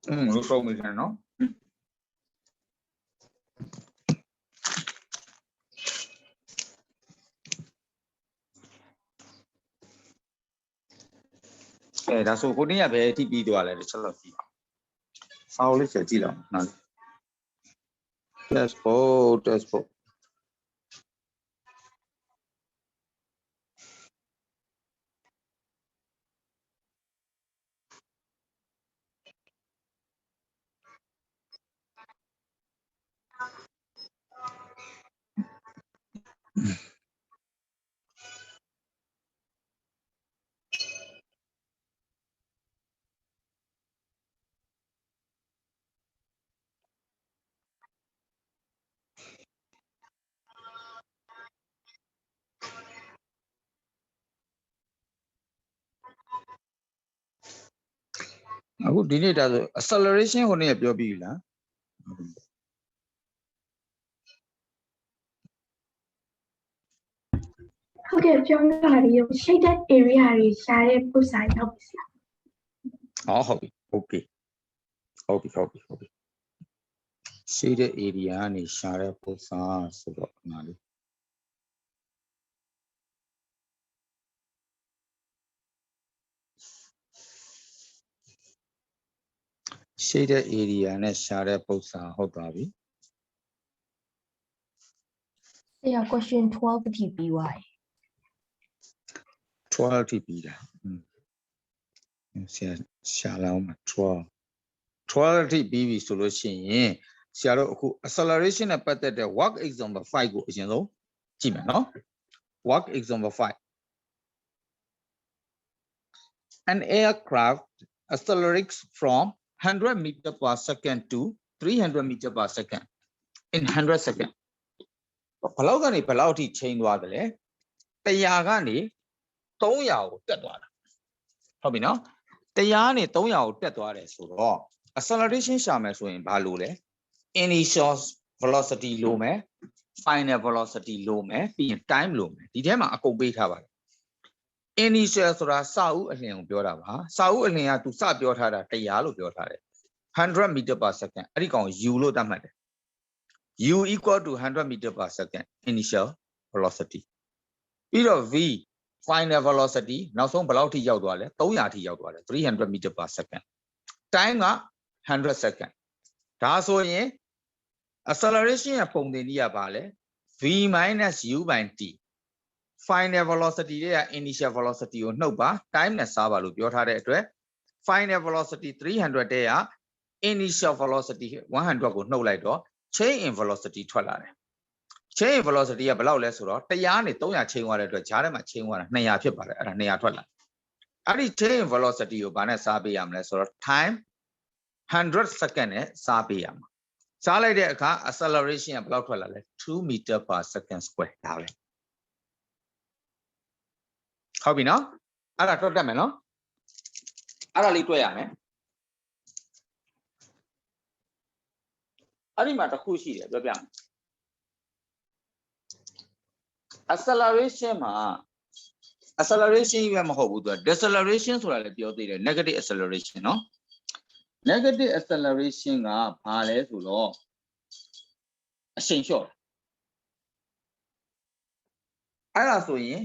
Lúc sau mình nó đa số cô này về thì bị đùa lại cho là gì sau lấy sẽ gì đâu nào test forအခုဒီနေ့ဒါဆို acceleration ဟိုနေ့ပြောပြီးလား Okay, trong đó thì shaded area thì xa đấy bức xạ đâu bị sao?ဟုတ်ပြီ shaded area ကနေရှာတဲ့ပုံစံဆိုတော့နားလေး shaded area နဲ့ရှာတဲ့ပုံစံဟုတ်ပါပြီ Yeah, question 12 thì BY. 12ထိပြီးတာရှာလောက်မှာ12ထိပြီးပြီဆိုလို့ရှိရင်ဆရာတို့အခု acceleration နဲ့ပတ်သက်တဲ့ work example 5ကိုအရင်ဆုံးကြည့်မယ်နော် work example 5 an aircraft accelerates from 100 meter per second to 300 meter per second in 100 seconds ဘယ်လောက်ကနေဘယ်လောက်ထိချိန်သွားတယ်လဲ100ကနေ300ကိုတက်သွားတာဟုတ်ပြီနော်100ကနေ300ကိုတက်သွားတယ်ဆိုတော့ acceleration ရှာမယ်ဆိုရင်ဘာလို့လဲ initial velocity လို့မယ် final velocity လို့မယ်ပြီးရင် time လို့မယ်ဒီထဲမှာအကုန်ပေးထားပါတယ် initial ဆိုတာစဦးအလျင်ကိုပြောတာပါစဦးအလျင်ကသူစပြောထားတာ100လို့ပြောထားတယ်100 meter per second အဲ့ဒီကောင် u လို့သတ်မှတ်တယ် u equal to 100 meter per second initial velocity ပြီးတော့ v final velocity နောက်ဆုံးဘယ်လောက်ထိရောက်သွားလဲ300ထိရောက်သွားတယ်300 meter per second time က100 second ဒါဆိုရင် acceleration ရဲ့ပုံသင်နည်းကဘာလဲ v minus u by t final velocity တွေက initial velocity ကိုနှုတ်ပါ time နဲ့စားပါလို့ပြောထားတဲ့အတွက် final velocity 300တဲ့က initial velocity 100ကိုနှုတ်လိုက်တော့ change in velocity ထွက်လာတယ် change in velocity ကဘယ်လောက်လဲဆိုတော့100နဲ့300 change သွားတဲ့အတွက်ဂျားထဲမှာ change သွားတာ200ဖြစ်ပါတယ်အဲ့ဒါ200ထွက်လာအဲ့ဒီ change in velocity ကိုဘာနဲ့စားပေးရမလဲဆိုတော့ time 100 second နဲ့စားပေးရမှာစားလိုက်တဲ့အခါ acceleration ကဘယ်လောက်ထွက်လာလဲ2 meter per second square ဒါပဲဟုတ်ပြီနော်အဲ့ဒါတွက်တတ်မယ်နော်အဲ့ဒါလေးတွက်ရမယ်အဲ့ဒီမှာတစ်ခုရှိတယ်ပြောပြမယ် acceleration မှာ acceleration ပဲမဟုတ်ဘူးသူက deceleration ဆိုတာလည်းပြောသေးတယ် negative acceleration နော် negative acceleration ကဘာလဲဆိုတော့အရှိန်လျှော့အဲ့ဒါဆိုရင်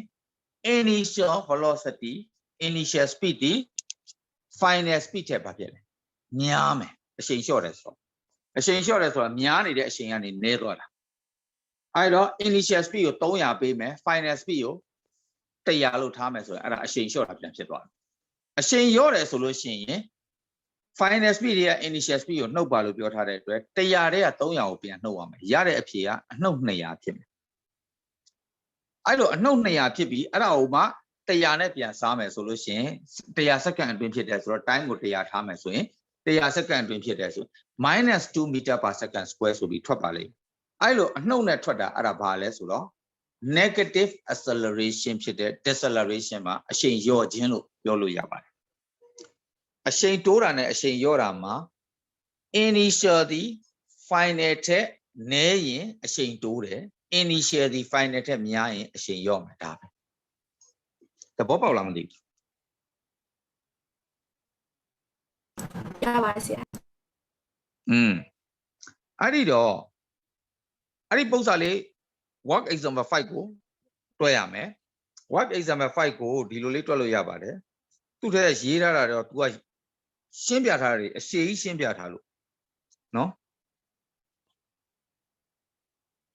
initial velocity initial speed ဒီ final speed ထက်ဘာဖြစ်လဲများမယ်အရှိန်လျှော့တယ်ဆိုတော့အရှိန်လျှော့တယ်ဆိုတာများနေတဲ့အရှိန်ကနေနည်းသွားတာအဲ့တော့ initial speed ကို300ပေးမယ် final speed ကို100လို့ထားမယ်ဆိုရင်အဲ့ဒါအရှိန်လျှော့တာပြန်ဖြစ်သွားတယ်အရှိန်လျော့တယ်ဆိုလို့ရှိရင် final speed တွေက initial speed ကိုနှုတ်ပါလို့ပြောထားတဲ့အတွက်100တဲ့က300ကိုပြန်နှုတ်ရမယ်ရတဲ့အဖြေကအနှုတ်200ဖြစ်မယ်အဲ့လိုအနှုတ်200ဖြစ်ပြီးအဲ့ဒါကိုမှ100နဲ့ပြန်စားမယ်ဆိုလို့ရှိရင်100စက္ကန့်အတွင်းဖြစ်တယ်ဆိုတော့ time ကို100ထားမယ်ဆိုရင်100စက္ကန့်အတွင်းဖြစ်တယ်ဆို -2 meter per second square ဆိုပြီးထွက်ပါလိမ့်အဲ့လိုအနှုတ်နဲ့ထွက်တာအဲ့ဒါဘာလဲဆိုတော့ negative acceleration ဖြစ်တဲ့ deceleration မှာအရှိန်လျော့ခြင်းလို့ပြောလို့ရပါတယ်အရှိန်တိုးတာနဲ့အရှိန်လျော့တာမှာ initial ဒီ final ထက်နည်းရင်အရှိန်တိုးတယ် initial ဒီ final ထက်များရင်အရှိန်လျော့မှာဒါပဲသဘောပေါက်လားမသိဘူး ရပါဆရာ အဲ့ဒီတော့အဲ့ဒီပုံစံလေး work example 5ကိုတွက်ရမယ် work example 5ကိုဒီလိုလေးတွက်လို့ရပါတယ်သူ့ထဲရေးထားတာတော့ तू ကရှင်းပြထားတယ်အရှေ့ကြီးရှင်းပြထားလို့နော်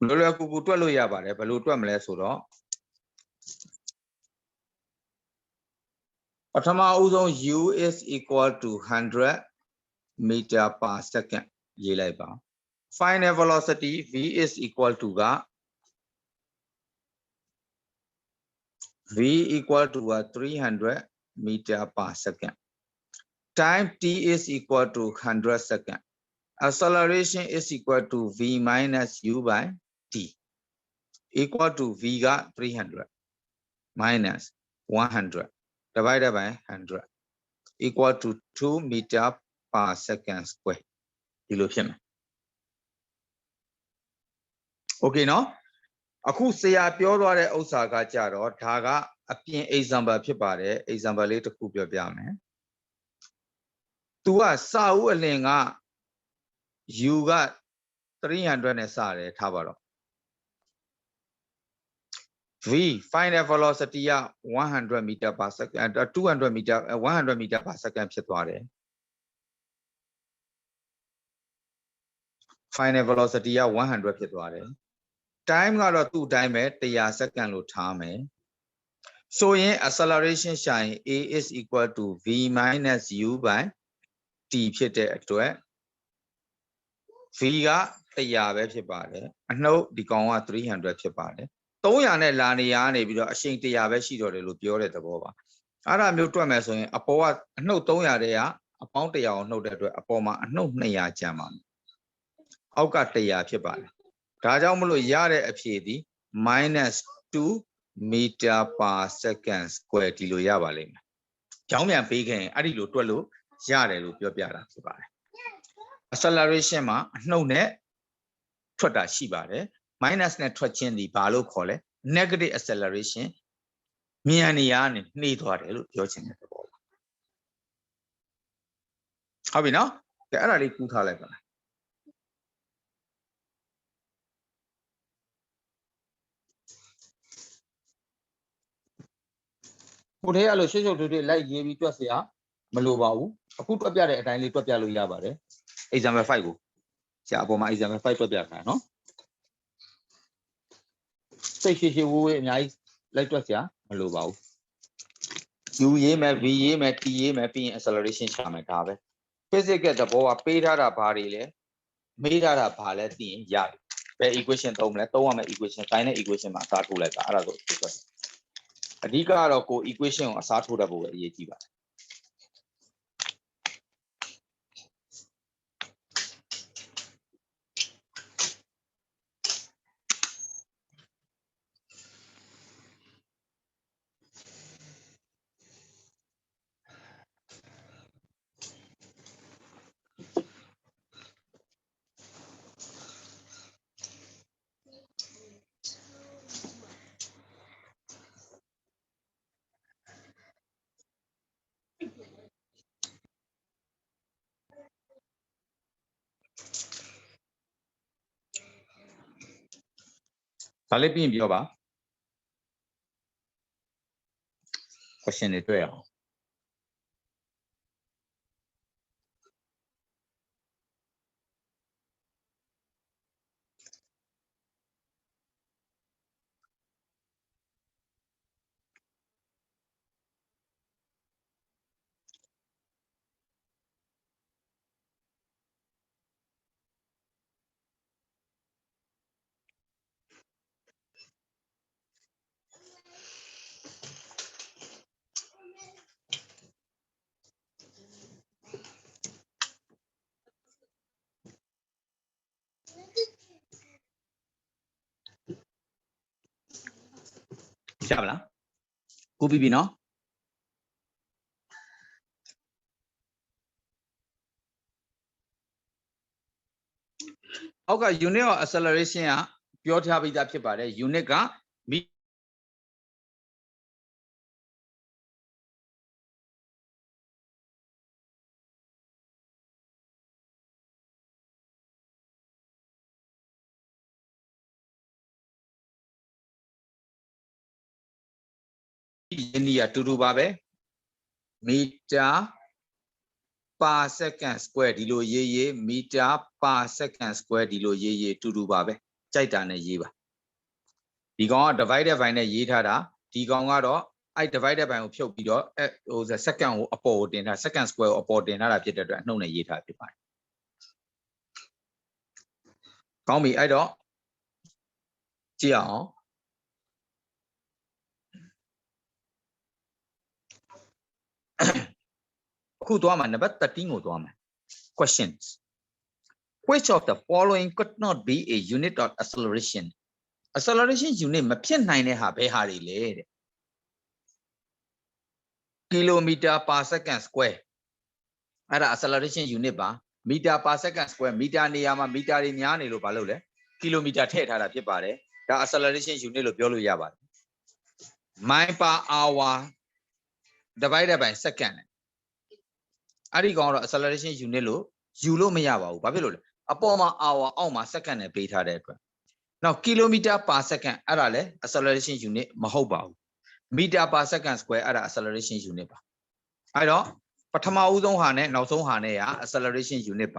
လောလောကူတွက်လို့ရပါတယ်ဘယ်လိုတွက်မလဲဆိုတော့ပထမအဦးဆုံး u is equal to 100 meter per second ရေးလိုက်ပါ final velocity v is equal to က v equal to 300 meter per second time t is equal to 100 second acceleration is equal to v minus u by t equal to v က 300 minus 100 divided by 100 equal to 2 meter per second square ဒီလိုဖြစ်မယ် okay နော်အခုဆရာပြောသွားတဲ့ဥစ္စာကကြတော့ဒါကအပြင် example ဖြစ်ပါတယ် example လေးတစ်ခုပြောပြမယ် तू ကစာဦးအလင်က u က 300နဲ့စတယ်ထားပါတော့ v final velocity က 100 meter per second 200 meter 100 meter per second ဖြစ်သွားတယ် final velocity က 100 ဖြစ်သွားတယ် time ကတော့သူ့အတိုင်းပဲ100 second လို့ထားမယ်ဆိုရင် acceleration ရှာရင် a is equal to v minus u by t ဖြစ်တဲ့အတွက် v က100ပဲဖြစ်ပါတယ်အနှုတ်ဒီကောင်က300ဖြစ်ပါတယ်300နဲ့လာနေရနေပြီးတော့အရှိန်100ပဲရှိတော့တယ်လို့ပြောတဲ့သဘောပါအဲ့ဒါမျိုးတွက်မယ်ဆိုရင်အပေါ်ကအနှုတ်300တဲ့ကအပေါင်း100ကိုနှုတ်တဲ့အတွက်အပေါ်မှာအနှုတ်200ကျန်ပါမယ်အောက်က100ဖြစ်ပါတယ်ဒါကြောင့်မလို့ရတဲ့အဖြေဒီ -2 meter per second square ဒီလိုရပါလိမ့်မယ်ကြောင်းပြန်ပေးခဲ့ရင်အဲ့ဒီလိုတွက်လို့ရတယ်လို့ပြောပြတာဖြစ်ပါတယ် acceleration မှာအနှုတ်နဲ့ထွက်တာရှိပါတယ် minus နဲ့ထွက်ခြင်းဒီဘာလို့ခေါ်လဲ negative acceleration မြန်နေရနေနှေးသွားတယ်လို့ပြောချင်တဲ့သဘောပါဟုတ်ပြီနော်ကဲအဲ့ဒါလေးကူးထားလိုက်ပါလားကိုထဲအဲ့လိုရှုပ်ရှုပ်ထွေးထွေးလိုက်ရေးပြီးတွက်เสียမလိုပါဘူးအခုတွက်ပြတဲ့အတိုင်းလေးတွက်ပြလို့ရပါတယ် example 5ကိုဆရာအပေါ်မှာ example 5တွက်ပြထားနော်စိတ်ရှိဝေးအများကြီးလိုက်တွက်เสียမလိုပါဘူး u ရေးမယ် v ရေးမယ် t ရေးမယ်ပြီးရင် acceleration ရှာမယ်ဒါပဲ physics သဘောကပေးထားတာဘာတွေလဲမေးထားတာဘာလဲသိရင်ရတယ်ဘယ် equation သုံးမလဲသုံးရမယ့် equation တိုင်းတဲ့ equation မှာအစားထိုးလိုက်တာအဲ့ဒါဆိုတွက်အဓိကကတော့ကို equation ကိုအစားထိုးတတ်ဖို့ပဲအရေးကြီးပါတယ်ဒါလေးပြီးရင်ပြောပါ question တွေတွေ့အောင်ရပါလားကိုပြီးပြီနော်အောက်က unit of acceleration ကပြောထားပြီးသားဖြစ်ပါတယ် unit က Yenia to do babe. Meter per second square dilo ye meter per second square dilo ye to do babe. Chaitana yiba. Digon divided by a yitara, Digongado, I divided by Pio, was a second upward in a second square upward in a pit at no yita. Call me, I don't. Gia. Who do I but the thing would questions. Which of the following could not be a unit of acceleration? Acceleration unit, Mapian 9 have a hurry laid. Kilometer per second square. At acceleration unit bar, meter per second square, meter niyama, meter in yani balole, kilometer tet had a pipare, the acceleration unit of Yolo Yaba. Mile per hour divided by second. Arigon acceleration unit, Julo Mayaba, Babylon. Upon hour, almost second and beta. Now, kilometer per second, arale, acceleration unit, Mahoba. Meter per second square, at acceleration unit. I don't, Patama Udon Hane, Nauson Hane, acceleration unit.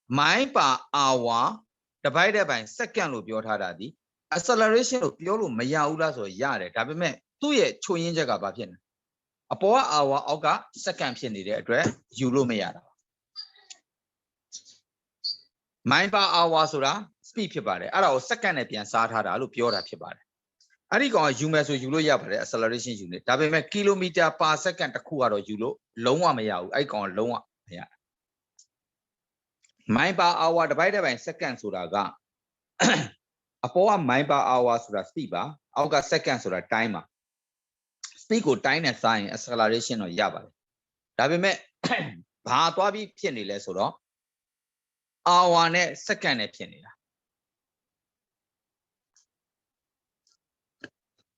Mile per hour divided by second of your Hadadi, acceleration of Yolo Mayaulas or Yare, Tabime, 2 years, 2 inches of Bapian. Upon hour, Oga, second penny address, Julo Mayada. Mile per hour, Sura. Speak about it. I was second at the answer. I look pure at about it. I think on you so you look acceleration unit. That be kilometer per second to cool out you long one may out. I can't long one. Yeah. Mile per hour divided by second suraga. Upon mile per hour sura speaker, I'll got seconds or a timer. Speak of time and sign acceleration or yaba. That be me. Bahabi penniless or hour net second at penny.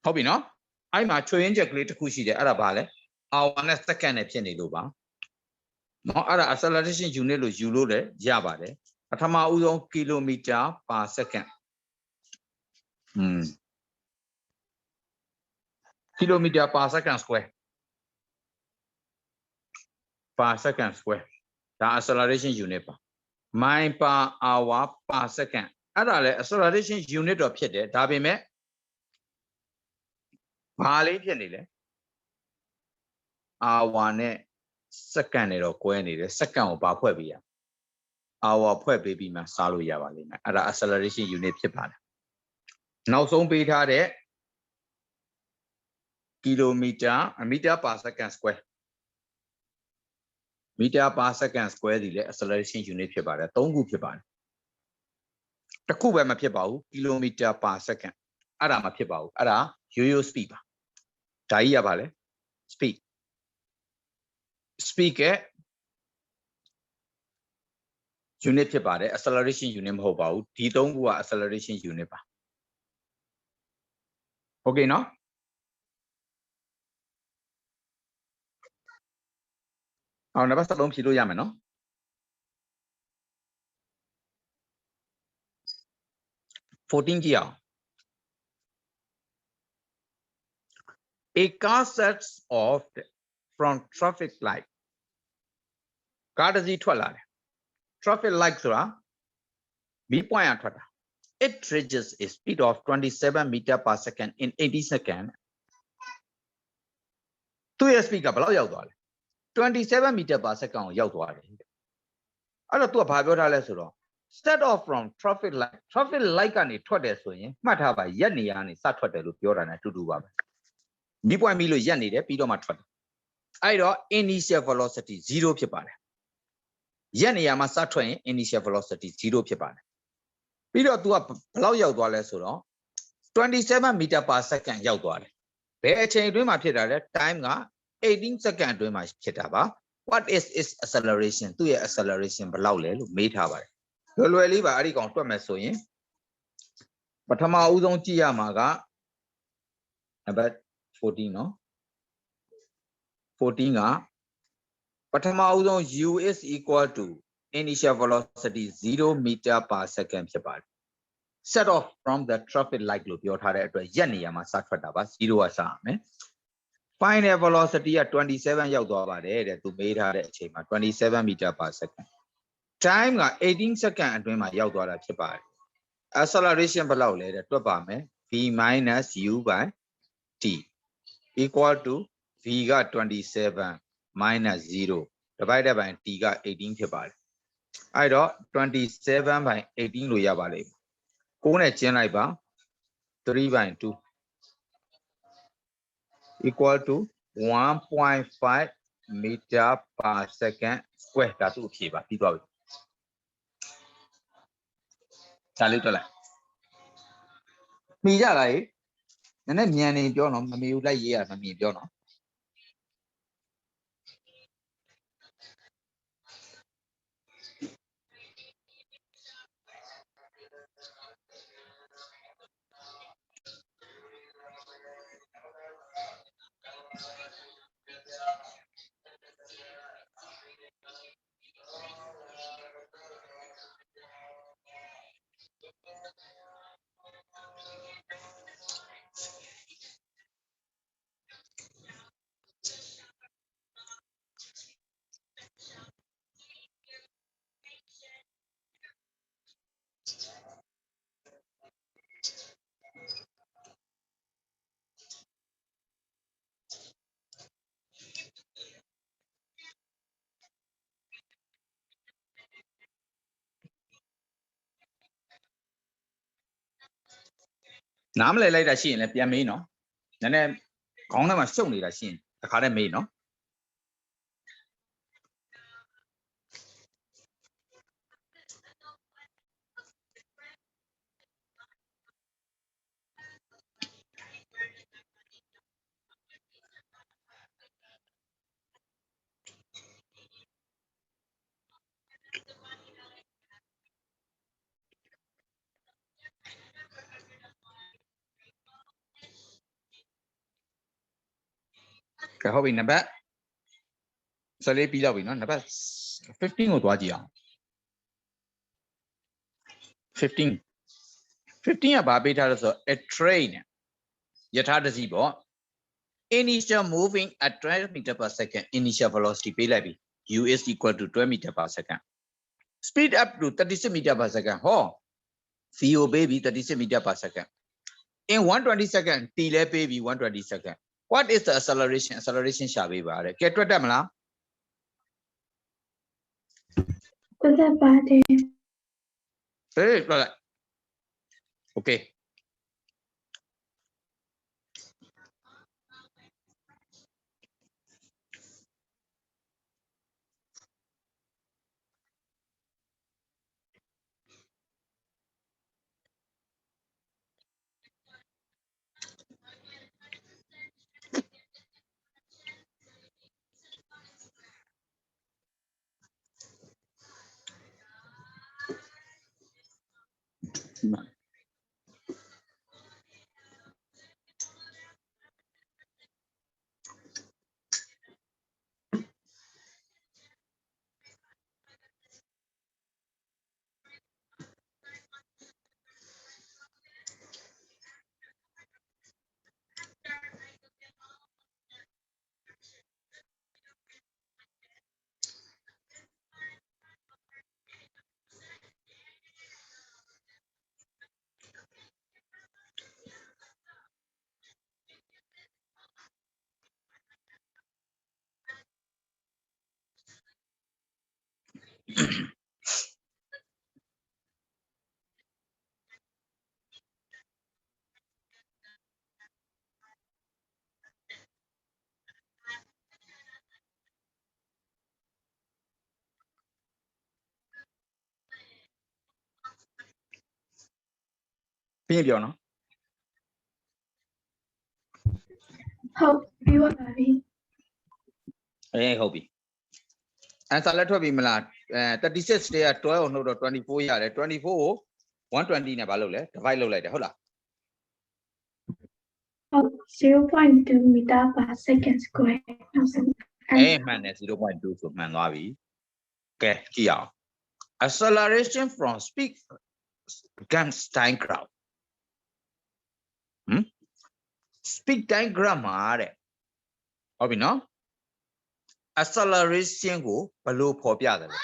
Hobby no? I'm a change a great cushy the Arabale. Our next second at Penny Luba. No other acceleration unit of Julode, Jabade. Atama Udon kilometer per second. Kilometer per second square. Per second square. The acceleration unit. Mile per hour per second. Other acceleration unit of Piede, Dabime. Bali Penile. Our net second or quenny, second of Bapuebia. Our poor baby Masalo Yavalina at the acceleration unit Japan. Now, so be it kilometer, a meter per second square. Meter per second square, the acceleration unit Japan, don't go Japan. The Kuba Pibao, kilometer per second. Adama Pibao, Ada, you speak. Taia Vale, speak. Speak it. Unit Japan, acceleration unit Hobao, Tidongu acceleration unit. Okay, no? I'll never stop on Pido Yamano. A car sets off from traffic light. Car does it traffic light B point. It reaches a speed of 27 meters per second in 80 seconds. 2 years speed 27 meters per second. I don't know start off from traffic light. Traffic light can it twice so yin. Matter by Yanni and start to pure to do. B point Milo Yanni, the Pido Matron. I do initial velocity 0 pipane. Yanni Yamasa train initial velocity 0 pipane. Pido to a plow yaw 27 meters per second yaw. Bear chain to my time 18 seconds to my chitaba. What is its acceleration? To your acceleration below made however. You'll leave a recon to a mesoin. But Tama Udon Tiamaga about 14, no? 14 but Udon U is equal to initial velocity 0 meters per second. Set off from the traffic light loop. Your Hara to Yaniyama Satfataba 0 asame. final velocity 27 ရောက်သွားပါတယ်တဲ့သူမေးထားတဲ့အချိန်မှာ27 meter per second time က18 second အတွင်းမှာရောက်သွားတာဖြစ်ပါတယ် acceleration ဘယ်လောက်လဲတဲ့တွက်ပါမယ် v minus u by t equal to v က27 minus 0 divided by t က18ဖြစ်ပါတယ်အဲ့တော့27 by 18လို့ရပါလိမ့်မယ်6နဲ့ကျင်းလိုက်ပါ3 by 2 equal to 1.5 meter per second square ဒါသူ့အဖြေပါပြီးသွားပြီဒါလေးတွေ့လိုက်မိကြလားဟဲ့နည်းနည်းမြန်နေပြောနော်မမေဘူးလိုက်ရေးရမမြင်ပြောနော်နားမလည်လိုက်တာရှိရင်လည်းပြန်မေးနော်နည်းနည်းခေါင်းထဲမှာရှုပ်နေတာရှိရင်တစ်ခါတည်းမေးနော်ကဲဟုတ်ပြီနံပါတ်14ပြီးတော့ပြီနော်နံပါတ်15ကိုသွားကြည့်အောင်15ကဘာပေးထားလဲဆိုတော့ a train ယထာတစ်စီးပေါ့ initial moving at 12 meter per second initial velocity ပေးလိုက်ပြီ u is equal to 12 meter per second speed up to 36 meter per second ဟော v ကိုပေးပြီ36 meter per second in 120 second t လဲပေးပြီ120 second what is the acceleration ရှာပေးပါတဲ့ကဲတွက်တတ်မလားတွက်တတ်ပါတယ် ဟေးတွက်လိုက် okay ပြီးရင်ပြောနော် ဟုတ်ပြီးသွားပါပြီ အေးဟုတ်ပြီ answer လက်ထွက်ပြီမလား36တဲ့က12ကိုနှုတ်တော့24ရတယ်24ကို120နဲ့ဘာလုပ်လဲ divide လုပ်လိုက်တယ်ဟုတ်လား ဟုတ်0.2 meter per second square နောက်ဆုံး အေးမှန်တယ် 0.2 ဆိုမှန်သွားပြီကဲကြည့်အောင် acceleration from speed against time graph speed time graph မှာတဲ့ ဟုတ်ပြီနော် acceleration ကိုဘယ်လိုဖော်ပြတယ်လဲ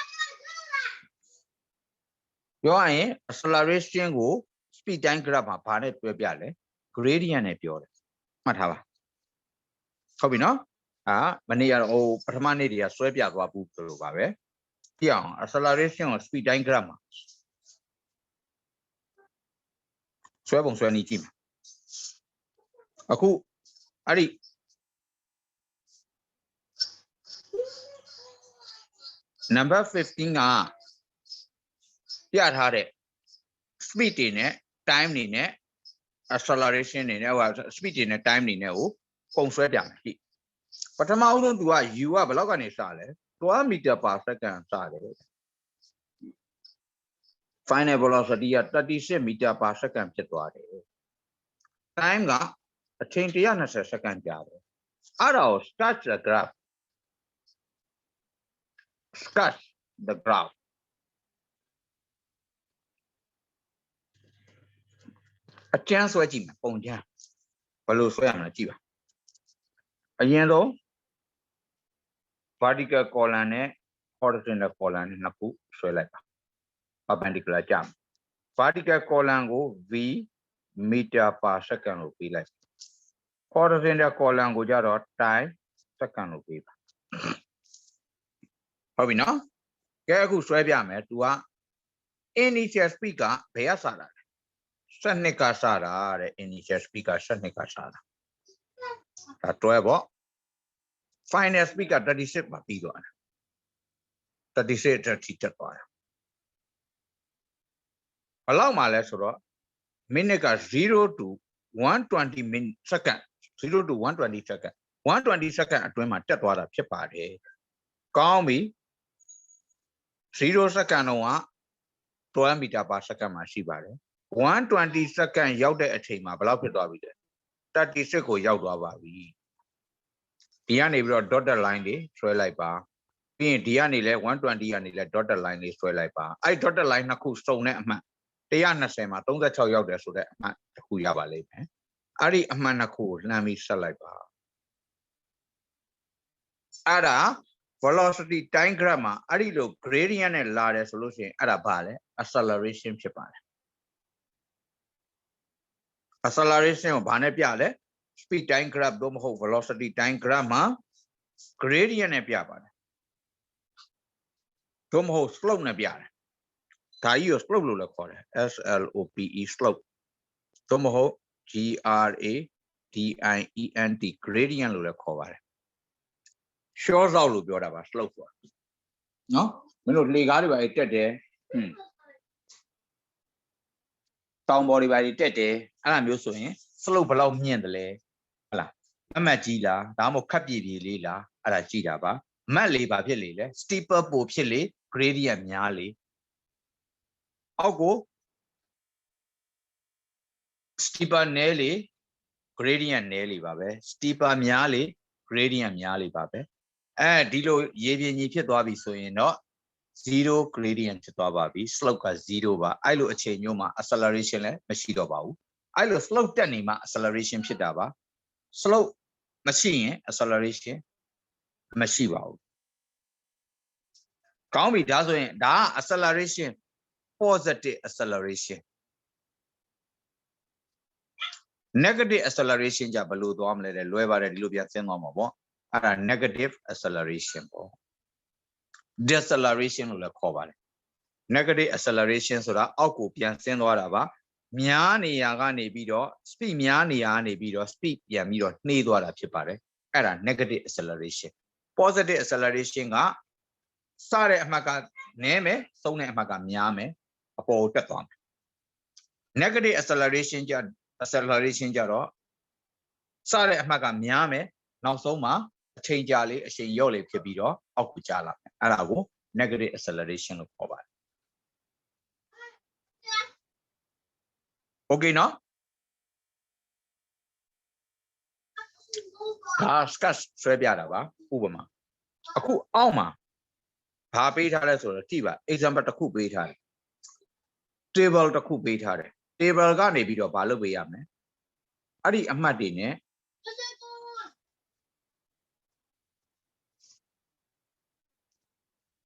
ပြောရရင် acceleration ကို speed time graph မှာဘာနဲ့တွဲပြလဲ gradient နဲ့ပြောတယ်မှတ်ထားပါဟုတ်ပြီနော်မနေ့ကတော့ပထမနေ့တွေကဆွဲပြသွားဘူးလို့ပါပဲကြည့်အောင် acceleration ကို speed time graph မှာဆွဲပုံဆွဲနည်းကြည့်မှာအခုအဲ့ဒီnumber 15ကပြထားတဲ့ speed တွေနဲ့ time တွေနဲ့ acceleration တွေနဲ့speed တွေနဲ့ time တွေနဲ့ကိုပုံဆွဲပြမယ်ကြည့်ပထမဦးဆုံးသူက u ကဘယ်လောက်ကနေစလဲ12 meter per second စတယ် final velocity က36 meter per second ဖြစ်သွားတယ် time ကအချိန်120 second ကြာတယ်အဲ့ဒါကို start the graph sketch the graph အကျန်းဆွဲကြည့်မယ်ပုံကျန်းဘယ်လိုဆွဲရမလဲကြည့်ပါအရင်ဆုံး vertical column နဲ့ horizontal column နဲ့နှစ်ခုဆွဲလိုက်ပါ perpendicular ကြမယ် vertical column ကို v meter per second လို့ပေးလိုက် horizontal column ကိုကြတော့ time second လို့ပေးပါဟုတ်ပြီနော်ကဲအခုဆွဲပြမယ်သူက initial speed ကဘယ်ကစတာလဲ12ကစတာတဲ့ initial speed က12ကစတာဒါတွဲပေါ့ final speed က36မှာပြီးသွားတယ်36အထိတက်သွားတယ်ဘယ်လောက်မှလဲဆိုတော့ minute က0 to 120 minute second 0 to 120 second 120 second အတွင်းမှာတက်သွားတာဖြစ်ပါတယ်ကောင်းပြီ0 second တော့က12 meter per second မှာရှိပါတယ်120 second ရောက်တဲ့အချိန်မှာဘယ်လောက်ဖြစ်သွားပြီလဲ36ကိုရောက်သွားပါပြီဒီကနေပြီးတော့ dotted line တွေဆွဲလိုက်ပါပြီးရင်ဒီကနေလဲ120ကနေလဲ dotted line တွေဆွဲလိုက်ပါအဲ့ dotted line နှစ်ခုစုံတဲ့အမှတ်120မှာ36ရောက်တယ်ဆိုတဲ့အမှတ်တစ်ခုရပါလိမ့်မယ်အဲ့ဒီအမှတ်နှစ်ခုကိုလှမ်းပြီးဆက်လိုက်ပါအဲ့ဒါ velocity time graph မှာအဲ့ဒီလို gradient နဲ့လာတယ်ဆိုလို့ရှိရင်အဲ့ဒါဘာလဲ acceleration ဖြစ်ပါတယ် acceleration ကိုဘာနဲ့ပြလဲ speed time graph သို့မဟုတ် velocity time graph မှာ gradient နဲ့ပြပါတယ်သို့မဟုတ် slope နဲ့ပြတယ်ဒါကြီးကို slope လို့လည်းခေါ်တယ် slope slope သို့မဟုတ် gradient gradient လို့လည်းခေါ်ပါတယ် short ဆောက်လို့ပြောတာပါ slope ဆိုတာနော်မင်းတို့လေကားတွေပါတက်တယ်တောင်ပေါ်တွေပါတက်တယ်အဲ့လိုမျိုးဆိုရင် slope ဘယ်လောက်မြင့်တယ်လဲဟုတ်လားအမှတ်ကြီးလားဒါမှမဟုတ်ခက်ပြေပြေလေးလားအဲ့ဒါကြည့်တာပါမတ်လေးပါဖြစ်လေလဲ steeper ပိုဖြစ်လေ gradient များလေအောက်ကို steeper နည်းလေ gradient နည်းလေပါပဲ steeper များလေ gradient များလေပါပဲဒီလိုရေပြင်ကြီးဖြစ်သွားပြီဆိုရင်တော့ zero gradient ဖြစ်သွားပါပြီ slope က0ပါအဲ့လိုအချိန်မျိုးမှာ acceleration လည်းမရှိတော့ပါဘူးအဲ့လို slope တက်နေမှာ acceleration ဖြစ်တာပါ slope မရှိရင် acceleration မရှိပါဘူးကောင်းပြီဒါဆိုရင်ဒါက acceleration positive acceleration negative acceleration ကြဘယ်လိုသွားမလဲတဲ့လွဲပါတယ်ဒီလိုပြန်ဆင်းသွားမှာပေါ့အဲ့ဒါ negative acceleration ပေါ့ deceleration လို့လည်းခေါ်ပါတယ် negative acceleration ဆိုတာအောက်ကိုပြန်ဆင်းသွားတာပါများနေရာကနေပြီးတော့ speed များနေရာကနေပြီးတော့ speed ပြန်ပြီးတော့နှေးသွားတာဖြစ်ပါတယ်အဲ့ဒါ negative acceleration positive acceleration ကစတဲ့အမှတ်ကနည်းမယ်ဆုံးတဲ့အမှတ်ကများမယ်အပေါ်ကိုတက်သွားမယ် negative acceleration ကြတော့စတဲ့အမှတ်ကများမယ်နောက်ဆုံးမှာအချိန်ကြာလေးအချိန်လျော့လေးဖြစ်ပြီးတော့အောက်ကိုကျလာမယ်အဲ့ဒါကို negative acceleration လို့ခေါ်ပါတယ် okay နော်ဒါ sketch ဆွဲပြတာပါဥပမာအခုအောက်မှာဘာပေးထားလဲဆိုတော့ကြည့်ပါ example တစ်ခုပေးထားတယ် table တစ်ခုပေးထားတယ် table ကနေပြီးတော့ဘာလုပ်ပေးရမလဲအဲ့ဒီအမှတ်တွေနဲ့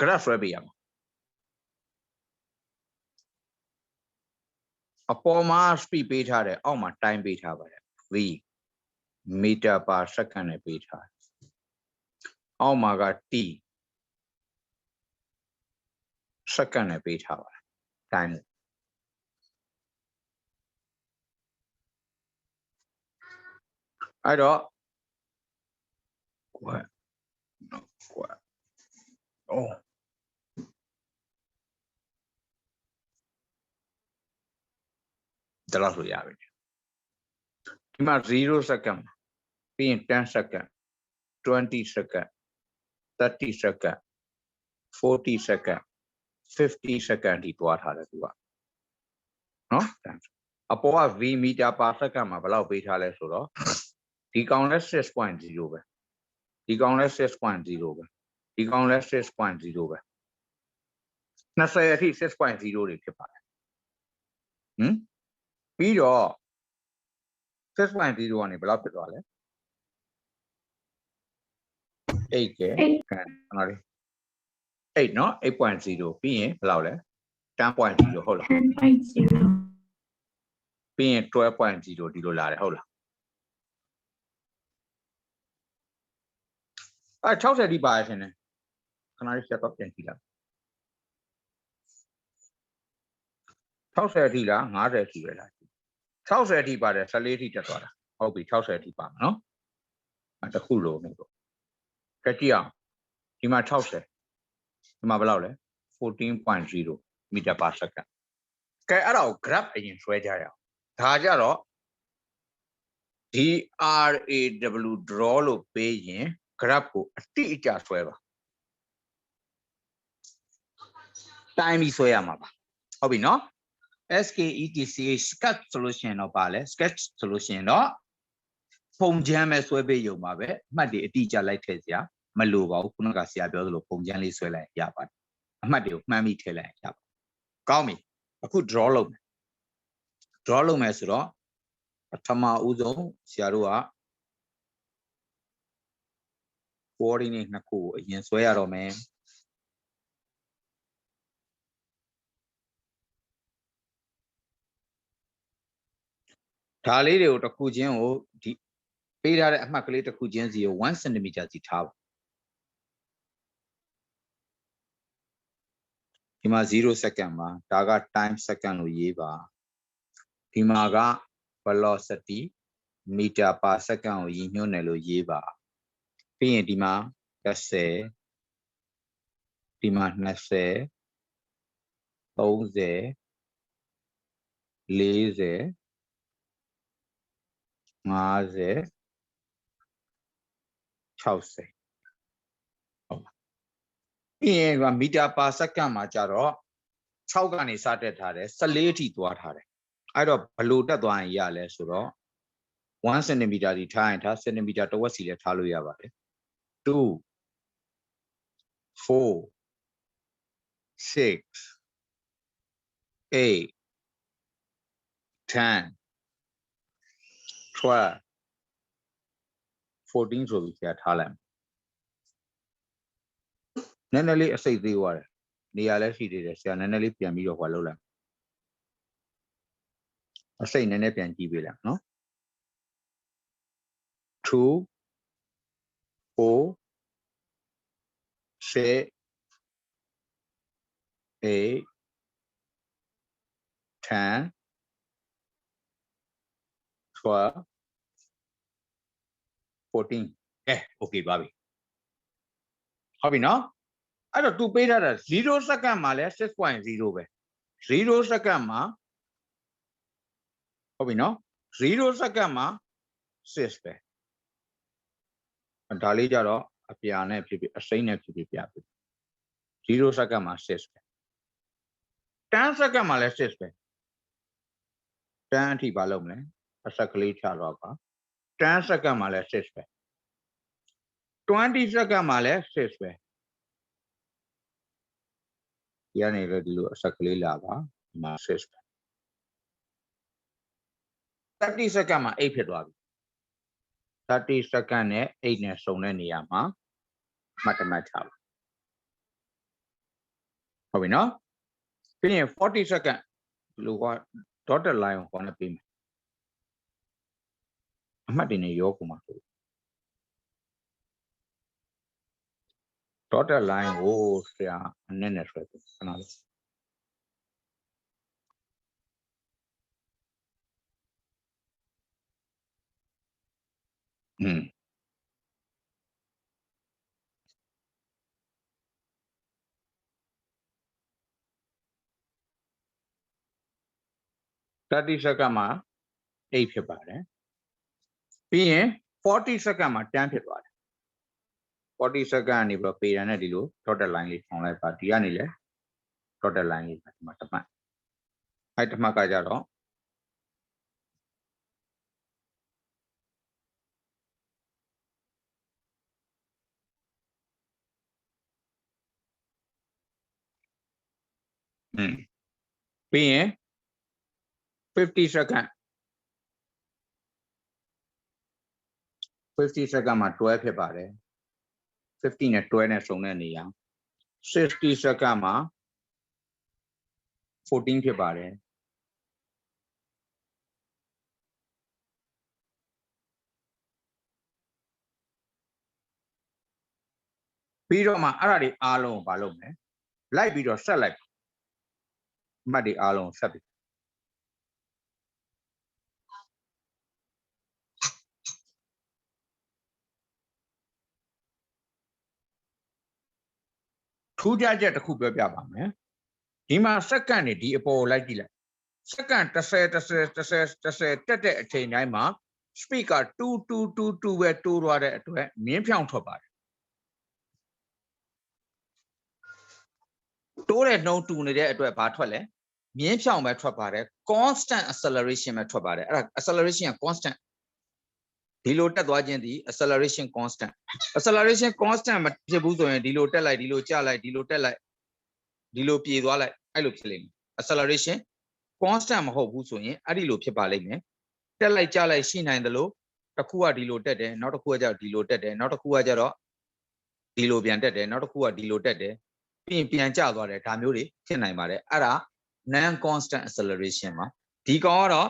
graph ဆွဲပေးရမှာအပေါ်မှာ speed ပေးထားတယ်အောက်မှာ time ပေးထားပါတယ် v meter per second နဲ့ပေးထားတယ်အောက်မှာက t second နဲ့ပေးထားပါတယ် time အဲ့တော့ what oh ဒါလောက်ဆိုရပြီဒီမှာ0 second ပြီးရင်10 second 20 second 30 second 40 second 50 second ဒီတွားထားတယ်သူကနော်အပေါ်က v meter per second မှာဘယ်လောက်ပေးထားလဲဆိုတော့ဒီကောင်လဲ 6.0 ပဲဒီကောင်လဲ 6.0 ပဲဒီကောင်လဲ 6.0 ပဲ20အထိ 6.0 တွေဖြစ်ပါတယ်ပြီးတော့ 6.0 ကနေဘယ်လောက်ဖြစ်သွားလဲ8ကဲနော်လေ8နော် 8.0 ပြီးရင်ဘယ်လောက်လဲ 10.0 ဟုတ်လား 10.0 ပြီးရင် 12.0 ဒီလိုလာတယ်ဟုတ်လား60တိပါရရှင်တယ်ခဏလေးဆက်တော့ပြန်ကြည့်လိုက်60အထိလား50ရှိပဲလား60အထိပါတယ်14အထိတက်သွားတာဟုတ်ပြီ60အထိပါမယ်နော်တခုလုံးနေပေါ့ကြည့်အောင်ဒီမှာ60ဒီမှာဘယ်လောက်လဲ 14.0 meter per second ကဲအဲ့ဒါကို graph အရင်ဆွဲကြရအောင်ဒါကြတော့ DRAW draw လို့ပေးရင် graph ကိုအတိအကျဆွဲပါတိုင်းပြီးဆွဲရမှာပါဟုတ်ပြီနော် SKETCH sketch ဆိုလို့ရှိရင်တော့ပါလဲ sketch ဆိုလို့ရှိရင်တော့ပုံချမ်းပဲဆွဲပေးရုံပါပဲအမှတ်တွေအတိအကျလိုက်ထည့်စရာမလိုပါဘူးခုနကဆရာပြောသလိုပုံချမ်းလေးဆွဲလိုက်ရပါတယ်အမှတ်တွေကိုမှန်းပြီးထည့်လိုက်ရပါကောင်းပြီအခု draw လုပ်မယ် draw လုပ်မယ်ဆိုတော့ပထမဦးဆုံးဆရာတို့က coordinate နှစ်ခုကိုအရင်ဆွဲရတော့မယ်ဒါလေးတွေကိုတစ်ခုချင်းကိုဒီပေးထားတဲ့အမှတ်ကလေးတစ်ခုချင်းစီကို1 cm စီထားပါဒီမှာ0 second ပါဒါက time second လို့ရေးပါဒီမှာက velocity meter per second ကိုရည်ညွှန်းတယ်လို့ရေးပါပြီးရင်ဒီမှာ30ဒီမှာ20 30 40 50 60ဟုတ်ပါပြီးရင်က meter per second မှာကြတော့6ကနေစတက်ထားတယ်14အထိသွားထားတယ်အဲ့တော့ဘလို့တက်သွားရင်ရလဲဆိုတော့1 cm ဒီထားရင်ထား cm တဝက်စီလည်းထားလို့ရပါတယ်2 4 6 8 10 12 14ဆိုပြီးဆရာထားလိုက်နည်းနည်းလေးအစိတ်သေးသွားတယ်နေရာလည်းရှိသေးတယ်ဆရာနည်းနည်းလေးပြန်ပြီးတော့ဟိုလုပ်လိုက်အစိတ်နည်းနည်းပြန်ကြည့်ပေးလိုက်နော်2 4 6 8 10 12 14โอเคပါပြီဟုတ်ပြီနော်အဲ့တော့သူပေးထားတာ0 second မှာလဲ 6.0 ပဲ0 second မှာဟုတ်ပြီနော်0 second မှာ6ပဲဒါလေးကြတော့အပြာနဲ့ဖြစ်ဖြစ်အစိမ့်နဲ့ဖြစ်ဖြစ်ပြပြီ0 second မှာ6ပဲ10 second မှာလဲ6ပဲ10အထိပါလုပ်မလဲအဆက်ကလေးချတော့ပါ10 second မှာလဲ6ပဲ20 second မှာလဲ6ပဲဒီကနေလည်းဒီလိုအဆက်ကလေးလာပါဒီမှာ6ပဲ30 second မှာ8ဖြစ်သွားပြီ30 second နဲ့8နဲ့စုံတဲ့နေရာမှာမှတ်တမှတ်ချပါ ဟုတ်ပြီနော်ပြီးရင်40 second လို့က dotted line ကိုခေါ်နေပေးမယ်အမှတ်တွေနဲ့ရောကုန်မှာ dotted line ကိုဆရာအနည်းနဲ့ဆွဲပေးခဏလေး30 second မှာ8ဖြစ်ပါတယ်ပြီးရင်40 second မှာ10ဖြစ်သွားတယ်40 second ကနေပြီးတော့ပေရန်နဲ့ဒီလို dotted line လေးထောင်လိုက်ပါဒီကနေလဲ dotted line လေးဒီမှာတစ်မှတ်အဲ့တစ်မှတ်ကကြတော့ပြီးရင်50 second 50 second မှာ12ဖြစ်ပါတယ်50နဲ့12နဲ့စုံတဲ့နေရာ60 second မှာ14ဖြစ်ပါတယ်ပြီးတော့မှအဲ့ဒါတွေအားလုံးကိုမလုပ်နဲ့လိုက်ပြီးတော့ဆက်လိုက်မှတ်တွေအားလုံးဆက်ပြီးထူးခြားချက်တစ်ခုပြောပြပါမယ်ဒီမှာစက္ကန့်တွေဒီအပေါ်လိုက်ကြည့်လိုက်စက္ကန့်30တက်တဲ့အချိန်တိုင်းမှာ speed က2ပဲတိုးသွားတဲ့အတွက်မြင်းဖြောင်းထွက်ပါတယ်တိုးတဲ့နှုန်းတူနေတဲ့အတွက်ဘာထွက်လဲမြင်းဖြောင်းပဲထွက်ပါတယ် constant acceleration ပဲထွက်ပါတယ်အဲ့ဒါ acceleration က constant ဒီလိုတက်သွားခြင်းဒီ acceleration constant မဖြစ်ဘူးဆိုရင်ဒီလိုတက်လိုက်ဒီလိုကျလိုက်ဒီလိုတက်လိုက်ဒီလိုပြေသွားလိုက်အဲ့လိုဖြစ်လိမ့်မယ် acceleration constant မဟုတ်ဘူးဆိုရင်အဲ့ဒီလိုဖြစ်ပါလိမ့်မယ်တက်လိုက်ကျလိုက်ရှိနိုင်တယ်လို့တစ်ခုကဒီလိုတက်တယ်နောက်တစ်ခုကကျတော့ဒီလိုတက်တယ်နောက်တစ်ခုကကျတော့ဒီလိုပြန်တက်တယ်နောက်တစ်ခုကဒီလိုတက်တယ်ပြီးရင်ပြန်ကျသွားတယ်ဒါမျိုးတွေဖြစ်နိုင်ပါတယ်အဲ့ဒါ non constant acceleration မှာဒီကောင်ကတော့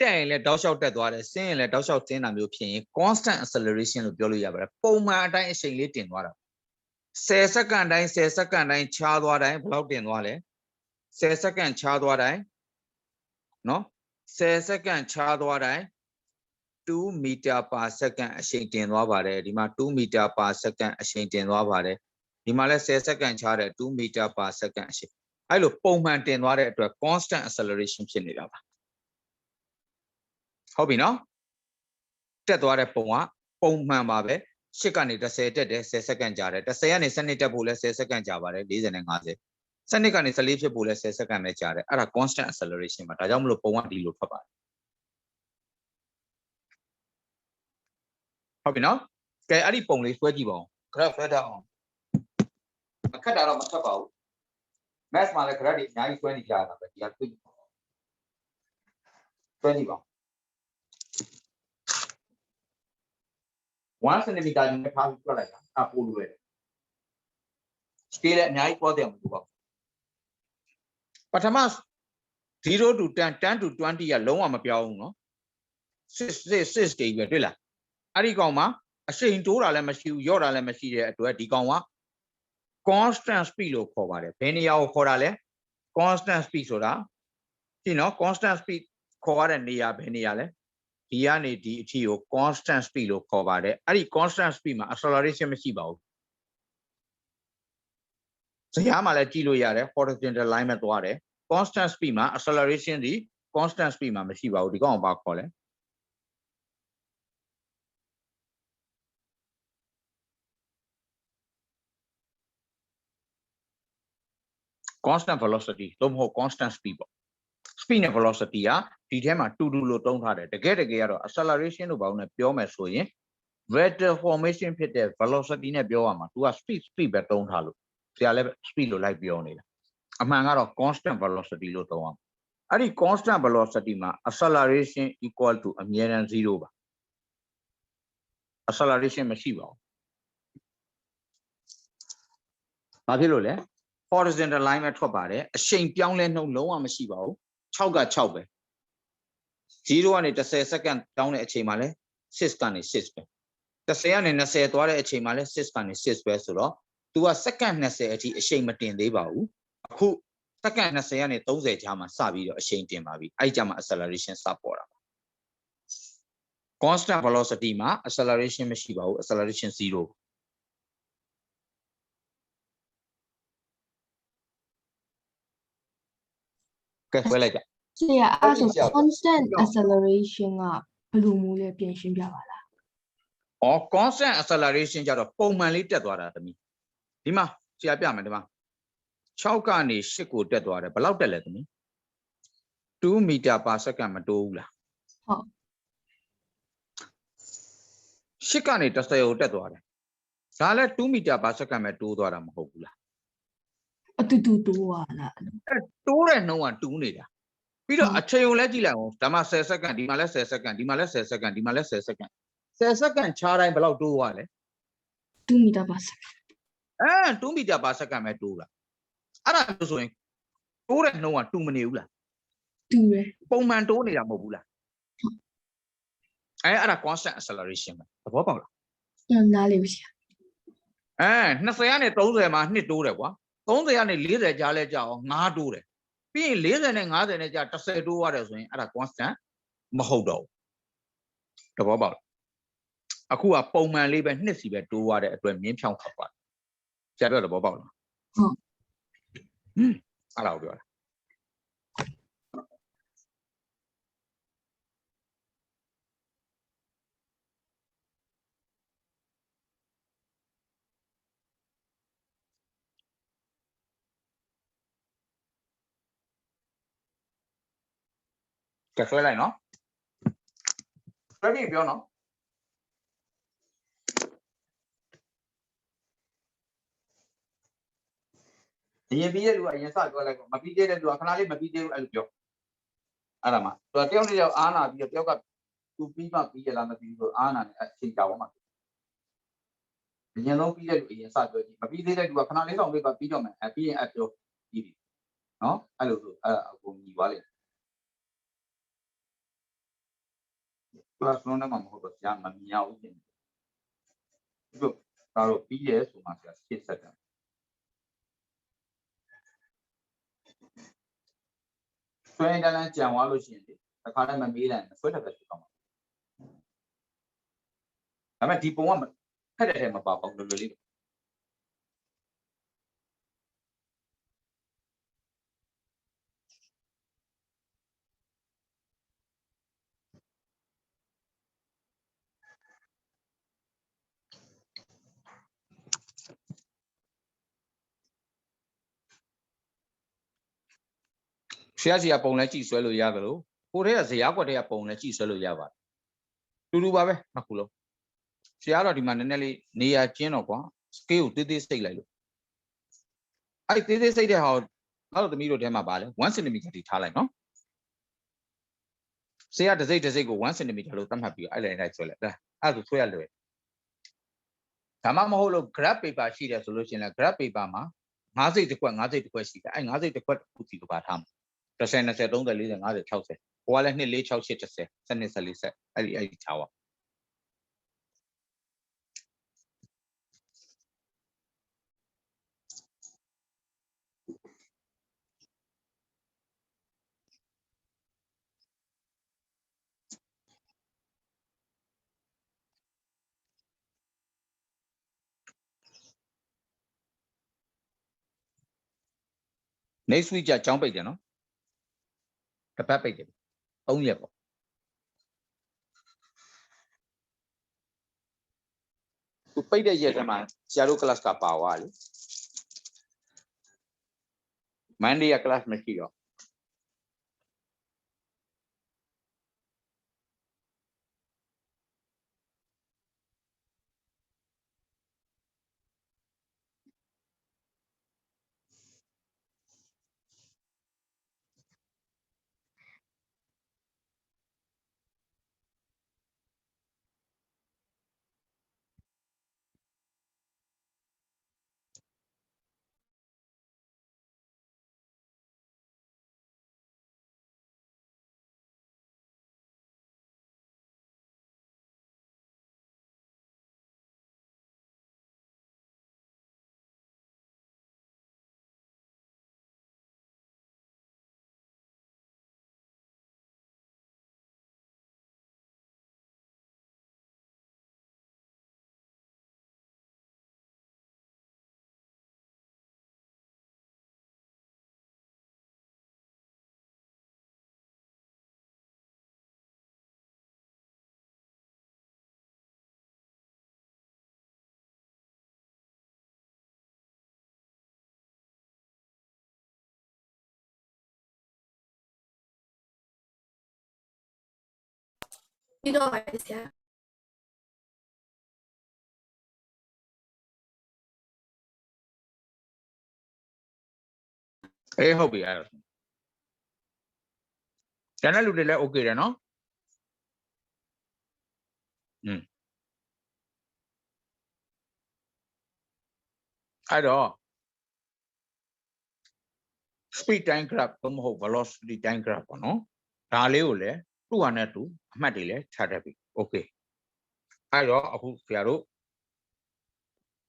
တက်ရင်လည်းတောက်လျှောက်တက်သွားတယ်ဆင်းရင်လည်းတောက်လျှောက်ဆင်းတာမျိုးဖြစ်ရင် constant acceleration လို့ပြောလို့ရပါတယ်ပုံမှန်အတိုင်းအချိန်လေးတင်သွားတာ10 စက္ကန့်တိုင်း10 စက္ကန့်တိုင်းခြားသွားတိုင်းဘယ်လောက်တင်သွားလဲ10 စက္ကန့်ခြားသွားတိုင်းနော်10 စက္ကန့်ခြားသွားတိုင်း2 meter per second အချိန်တင်သွားပါတယ်ဒီမှာ2 meter per second အချိန်တင်သွားပါတယ်ဒီမှာလည်း10 စက္ကန့်ခြားတယ်2 meter per second အချိန်အဲ့လိုပုံမှန်တင်သွားတဲ့အတွက် constant acceleration ဖြစ်နေတာပါဟုတ်ပြီနော်တက်သွားတဲ့ပုံကပုံမှန်ပါပဲ10ကနေ10တက်တယ်10 စက္ကန့်ကြာတယ်10ကနေ12တက်ဖို့လဲ10 စက္ကန့်ကြာပါတယ်40နဲ့50 12ကနေ14ဖြစ်ဖို့လဲ10 စက္ကန့်ပဲကြာတယ်အဲ့ဒါ constant acceleration ပါဒါကြောင့်မလို့ပုံကဒီလိုထွက်ပါတယ်ဟုတ်ပြီနော်ကဲအဲ့ဒီပုံလေးဆွဲကြည့်ပါဦး graph ဆွဲထားအောင်ခက်တာတော့မခက်ပါဘူး math မှာလည်း graph တွေအများကြီးဆွဲနေကြတာပဲဒီကတွေ့ဆွဲကြည့်ပါ1 cm ယူနဲ့ထားပြီးတွက်လိုက်တာအပိုးလွယ်တယ် scale လည်းအများကြီးပေါ်တယ်မလို့ပေါ့ပထမ0 to 10 10 to 20ကလုံးဝမပြောင်းဘူးเนาะ6တေးပဲတွေ့လားအဲ့ဒီကောင်မှာအရှိန်တိုးတာလည်းမရှိဘူးရော့တာလည်းမရှိတဲ့အတွက်ဒီကောင်က constant speed လို့ခေါ်ပါတယ်ဘယ်နေရာကိုခေါ်တာလဲ constant speed ဆိုတာဒီเนาะ constant speed ခေါ်ရတဲ့နေရာဘယ်နေရာလဲဒီကနေဒီအထိကို constant speed လို့ခေါ်ပါတယ်အဲ့ဒီ constant speed မှာ acceleration မရှိပါဘူးဇယားမှာလည်းကြည့်လို့ရတယ် horizontal line မှာသွားတယ် constant speed မှာ acceleration ဒီ constant speed မှာမရှိပါဘူးဒီကောင်ကဘာခေါ်လဲconstant velocity သို့မဟုတ် constant speed ပေါ့ speed နဲ့ velocity ကဒီထဲမှာတူတူလို့သုံးထားတယ်တကယ်ကတော့ acceleration လို့ဘာလို့လဲပြောမယ်ဆိုရင် vector formation ဖြစ်တဲ့ velocity နဲ့ပြောရမှာ तू က speed ပဲသုံးထားလို့ဆရာလည်း speed လို့လိုက်ပြောနေတာအမှန်ကတော့ constant velocity လို့သုံးအောင်အဲ့ဒီ constant velocity မှာ acceleration equal to အမြဲတမ်း0ပါ acceleration မရှိပါဘူးဘာဖြစ်လို့လဲ horizontal line မှာထွက်ပါတယ်အရှိန်ပြောင်းလဲနှုန်းလုံးဝမရှိပါဘူး6က6ပဲ0ကနေ10 second တောင်းတဲ့အချိန်မှာလဲ6ကနေ6ပဲ10ကနေ20သွားတဲ့အချိန်မှာလဲ6ကနေ6ပဲဆိုတော့ तू က second 20အထိအရှိန်မတင်သေးပါဘူးအခု second 20ကနေ30ကြားမှာစပြီးတော့အရှိန်တင်ပါပြီအဲ့ကြမှာ acceleration စပေါ်တာ constant velocity မှာ acceleration မရှိပါဘူး acceleration 0ကဲဆွဲလိုက်ကြ ဆရာအဲ့ဆို constant acceleration ကဘယ်လိုမျိုးလဲပြင်ရှင်းပြပါလား constant acceleration ကြတော့ပုံမှန်လေးတက်သွားတာတမီးဒီမှာဆရာပြမယ်ဒီမှာ6ကနေ8ကိုတက်သွားတယ်ဘယ်လောက်တက်လဲတမီး2 meter per second မတိုးဘူးလားဟုတ်8ကနေ10ကိုတက်သွားတယ်ဒါလည်း2 meter per second ပဲတိုးသွားတာမဟုတ်ဘူးလားအတူတူတိုးသွားလားတိုးတဲ့နှုန်းကတူးနေတာပြီးတော့အချိန်ကိုလည်းကြည့်လိုက်အောင်ဒါမှ10 second ဒီမှာလည်း10 second ဒီမှာလည်း10 second ဒီမှာလည်း10 second 10 second ခြားတိုင်းဘယ်လောက်တိုးသွားလဲ2 meter per second 2 meter per second ပဲတိုးတာအဲ့ဒါလို့ဆိုရင်တိုးတဲ့နှုန်းကတူမနေဘူးလားတူတယ်ပုံမှန်တိုးနေတာမဟုတ်ဘူးလားအဲ့ဒါ constant acceleration ပဲသဘောပေါက်လားနားလည်ပြီဆရာ20ကနေ30မှာ2တိုးတယ်ကွာ30ကနေ40ကြားလဲကြာအောင်9တိုးတယ်ပြီးရင်40နဲ့50နဲ့ကြာ10တိုးရတယ်ဆိုရင်အဲ့ဒါ constant မဟုတ်တော့ဘူးသဘောပေါက်လားအခုကပုံမှန်လေးပဲနှစ်စီပဲတိုးရတဲ့အတွက်မြင်းဖြောင်းထွက်သွားတယ်ဆရာပြောသဘောပေါက်လားဟုတ်အဲ့ဒါကိုပြောတာကဲဆွဲလိုက်နော်ဆွဲပြီးပြောနော်အရင်ပြီးတဲ့လူကအရင်စပြောလိုက်ပေါ့မပြီးသေးတဲ့လူကခဏလေးမပြီးသေးဘူးအဲ့လိုပြောအဲ့ဒါမှသူကတယောက်နဲ့တယောက်အားနာပြီးတော့တယောက်ကသူပြီးမှပြီးရလားမပြီးဘူးဆိုအားနာနဲ့အချိန်ကြာသွားမှာအရင်ဆုံးပြီးတဲ့လူအရင်စပြောကြည့်မပြီးသေးတဲ့လူကခဏလေးဆောင်ပေးပါပြီးတော့မယ်ပြီးရင်ပြောပြီးပြီနော်အဲ့လိုဆိုအကုန်ညီသွားလိမ့်class လုံးနဲ့မှမဟုတ်တော့ကြာမမြင်ရဘူးပြင်ဒီလိုဒါတော့ပြီးရဲဆိုမှဆရာ7 secondဆွဲတန်းကြံသွားလို့ရှိရင်ဒီတစ်ခါတည်းမမေးလိုက်ဆွဲတက်ပဲဖြစ်သွားမှာဒါပေမဲ့ဒီပုံကဖက်တဲ့ထဲမှာပါပေါ့လွယ်လွယ်လေးဆရာစီကပုံလဲကြည့်ဆွဲလို့ရတယ်လို့ကိုထဲကဇရာကွက်ထဲကပုံလဲကြည့်ဆွဲလို့ရပါတယ်တူတူပါပဲနှစ်ခုလုံးဆရာတော့ဒီမှာနည်းနည်းလေးနေရာကျင်းတော့ကွာ scale ကိုသေးသေးစိတ်လိုက်လို့အဲ့သေးသေးစိတ်တဲ့ဟာငါတို့သမီးတို့ထဲမှာပါလဲ1 cm ထိထားလိုက်နော်ဆရာတစ်စိတ်ကို1 cm လို့သတ်မှတ်ပြီးအဲ့လိုက်ဆွဲလိုက်အဲ့ဒါဆိုဆွဲရလွယ်ဒါမှမဟုတ်လို့ graph paper ရှိတယ်ဆိုလို့ရှိရင်လည်း graph paper မှာ5စိတ်တစ်ခွက်5စိတ်တစ်ခွက်ရှိတယ်အဲ့5စိတ်တစ်ခွက်တစ်ခုစီကပါထားမှာ10 20 30 40 50 60ဟိုကလည်း2 4 6 8 10 12 14ဆက်အဲ့ဒီထားပါnext week ကျကျောင်းပိတ်တယ်နော်တစ်ပတ်ပိတ်တယ်3ရက်ပေါ့သူပိတ်တဲ့ရက်ထဲမှာဆရာတို့ class ကပါသွားလေ Monday က class မရှိတော့ ပြီးတော့ပါတယ်ဆရာ ဟုတ်ပြီအဲ့ဒါကျန်တဲ့လူတွေလည်း okay တယ်နော်အဲ့တော့ speed time graph ဘမဟုတ် velocity time graph ပေါ့နော်ဒါလေးကိုလည်းသူ့ဟာနဲ့သူအမှတ်တွေလည်းခြားတတ်ပြီ okay အဲ့တော့အခုဆရာတို့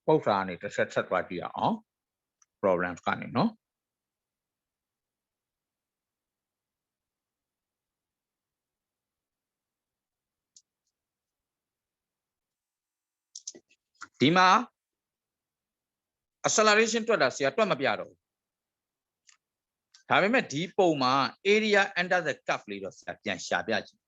ပု္ပ္ပာကနေတစ်ဆက်ဆက်သွားကြည့်အောင် problems ကနေနော်ဒီမှာ acceleration တွက်တာဆရာတွက်မပြတော့ဘူးဒါပေမဲ့ဒီပုံမှာ area under the curve လေးတော့ဆရာပြန်ရှာပြကြည့်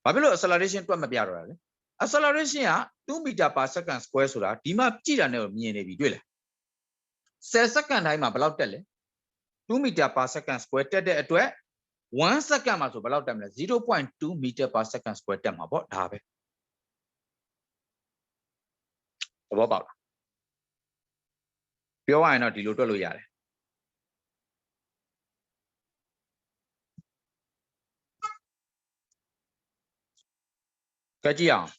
ဘာဖြစ်လို့ acceleration တွက်မပြတော့တာလဲ acceleration က2 meter per second square ဆိုတာဒီမှာကြည့်တာနဲ့မြင်နေပြီတွေ့လား10 second တိုင်းမှာဘယ်လောက်တက်လဲ2 meter per second square တက်တဲ့အတွက်1 second မှာဆိုဘယ်လောက်တက်မလဲ 0.2 meter per second square တက်မှာပေါ့ဒါပဲဘောပေါက်လားပြောရရင်တော့ဒီလိုတွက်လို့ရတယ်ကြည့်အောင်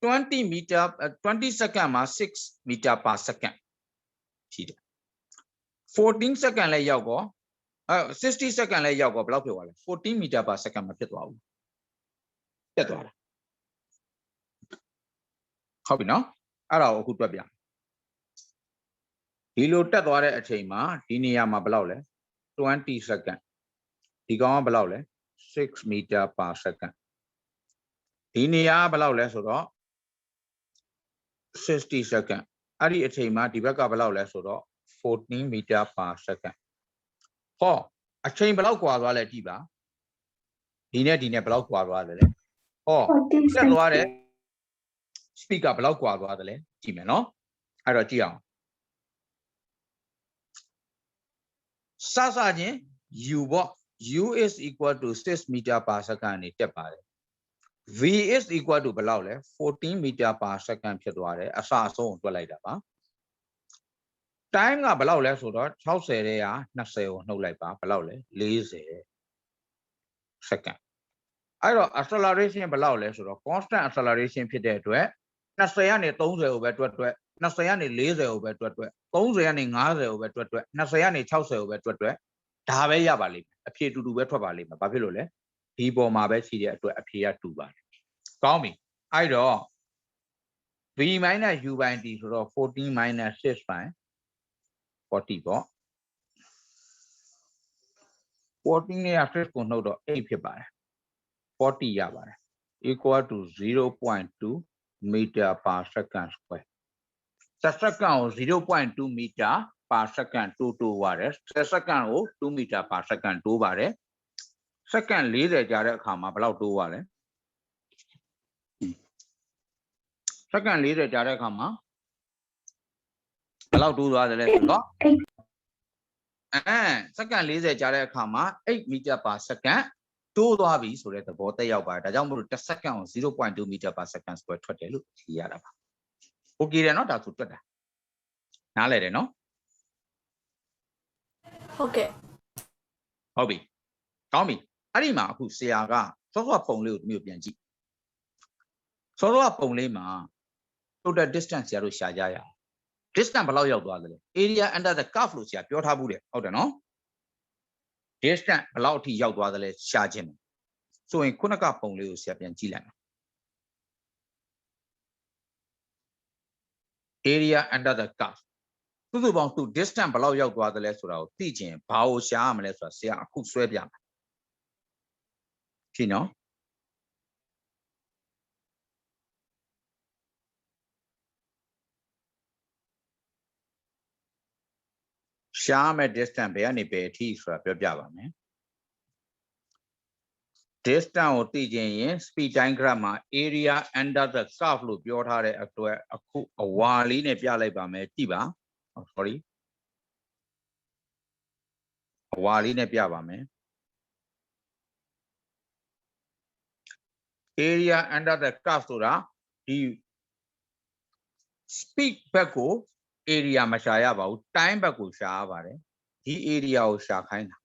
20 meter 20 second မှာ6 meter per second ရှိတယ်14 second လည်းရောက်ကော60 second လည်းရောက်ကောဘယ်လောက်ဖြစ်သွားလဲ14 meter per second မှာဖြစ်သွားဘူးတက်သွားတာဟုတ်ပြီနော်အဲ့ဒါကိုအခုတွက်ပြဒီလိုတက်သွားတဲ့အချိန်မှာဒီနေရာမှာဘယ်လောက်လဲ20 second ဒီကောင်ကဘယ်လောက်လဲ6 meter per second ဒီနေရာဘယ်လောက်လဲဆိုတော့60 second အဲ့ဒီအချိန်မှာဒီဘက်ကဘယ်လောက်လဲဆိုတော့14 meter per second ဟောအချိန်ဘယ်လောက်ကွာသွားလဲကြည့်ပါဒီနဲ့ဘယ်လောက်ကွာသွားတယ်လဲဟောတက်သွားတယ် speed ကဘယ်လောက်ကွာသွားတယ်လဲကြည့်မယ်နော်အဲ့တော့ကြည့်အောင်စချင်း u ပေါ့ u is equal to 6 meter per second နေတက်ပါတယ် v is equal to ဘယ်လောက်လဲ14 meter per second ဖြစ်သွားတယ်အစအဆုံးကိုတွက်လိုက်တာပါ time ကဘယ်လောက်လဲဆိုတော့60တဲ့က20ကိုနှုတ်လိုက်ပါဘယ်လောက်လဲ40 second အဲ့တော့ acceleration ဘယ်လောက်လဲဆိုတော့ constant acceleration ဖြစ်တဲ့အတွက်20ကနေ30ကိုပဲတွက်20ကနေ40ကိုပဲတွက်30ကနေ50ကိုပဲတွက်20ကနေ60ကိုပဲတွက်ဒါပဲရပါလိမ့်မယ်အဖြေတူတူပဲထွက်ပါလိမ့်မယ်ဘာဖြစ်လို့လဲဒီပေါ်မှာပဲရှိတဲ့အတွက်အဖြေကတူပါတယ်ကောင်းပြီအဲ့တော့ v minus u by t ဆိုတော့14 minus 6 by 40ပေါ့14နဲ့6ကိုနှုတ်တော့8ဖြစ်ပါတယ်40ရပါတယ် equal to 0.2 meter per second square 10 second ကို 0.2 meter per second တိုးပါတယ်10 second ကို2 meter per second တိုးပါတယ် second 40ကြာတဲ့အခါမှာဘယ်လောက်တိုးပါလဲ second 40ကြာတဲ့အခါမှာဘယ်လောက်တိုးသွားတယ်လဲဆိုတော့ second 40ကြာတဲ့အခါမှာ8 meter per second တိုးသွားပြီဆိုတဲ့သဘောတက်ရောက်ပါတယ်ဒါကြောင့်မို့လို့1 second ကို 0.2 meter per second square ထွက်တယ်လို့ဖြေရတာပါ okay တယ်နော်ဒါဆိုတွက်တာနားလည်တယ်နော်ဟုတ်ကဲ့ဟုတ်ပြီကောင်းပြီအဲ့ဒီမှာအခုဆရာကစောစောပုံလေးကိုဒီမျိုးပြန်ကြည့်စောစောပုံလေးမှာ total distance ဆရာတို့ရှာကြရအောင် distance ဘယ်လောက်ရောက်သွားသလဲ area under the curve လို့ဆရာပြောထားဘူးတယ်ဟုတ်တယ်နော် distance ဘယ်လောက်အထိရောက်သွားသလဲရှာခြင်းဆိုရင်ခုနကပုံလေးကိုဆရာပြန်ကြည့်လိုက်မယ် area under the curve စုစုပေါင်းသူ distance ဘယ်လောက်ရောက်သွားသလဲဆိုတာကိုသိချင်ဘာကိုရှာရမလဲဆိုတာဆရာအခုဆွဲပြမယ်ဖြစ်နော်ရှားမဲ့ distance ဘယ်ကနေဘယ်အထိဆိုတာပြောပြပါမယ် distance ကိုသိချင်ရင် speed time graph မှာ area under the curve လို့ပြောထားတဲ့အတွက်အခုအဝါလေးနဲ့ပြလိုက်ပါမယ်ကြည့်ပါ sorry အဝါလေးနဲ့ပြပါမယ် area under the curveဆိုတာဒီ speed ဘက်ကို area မရှာရပါဘူး time ဘက်ကိုရှာရပါတယ်ဒီ area ကိုရှာခိုင်းတာ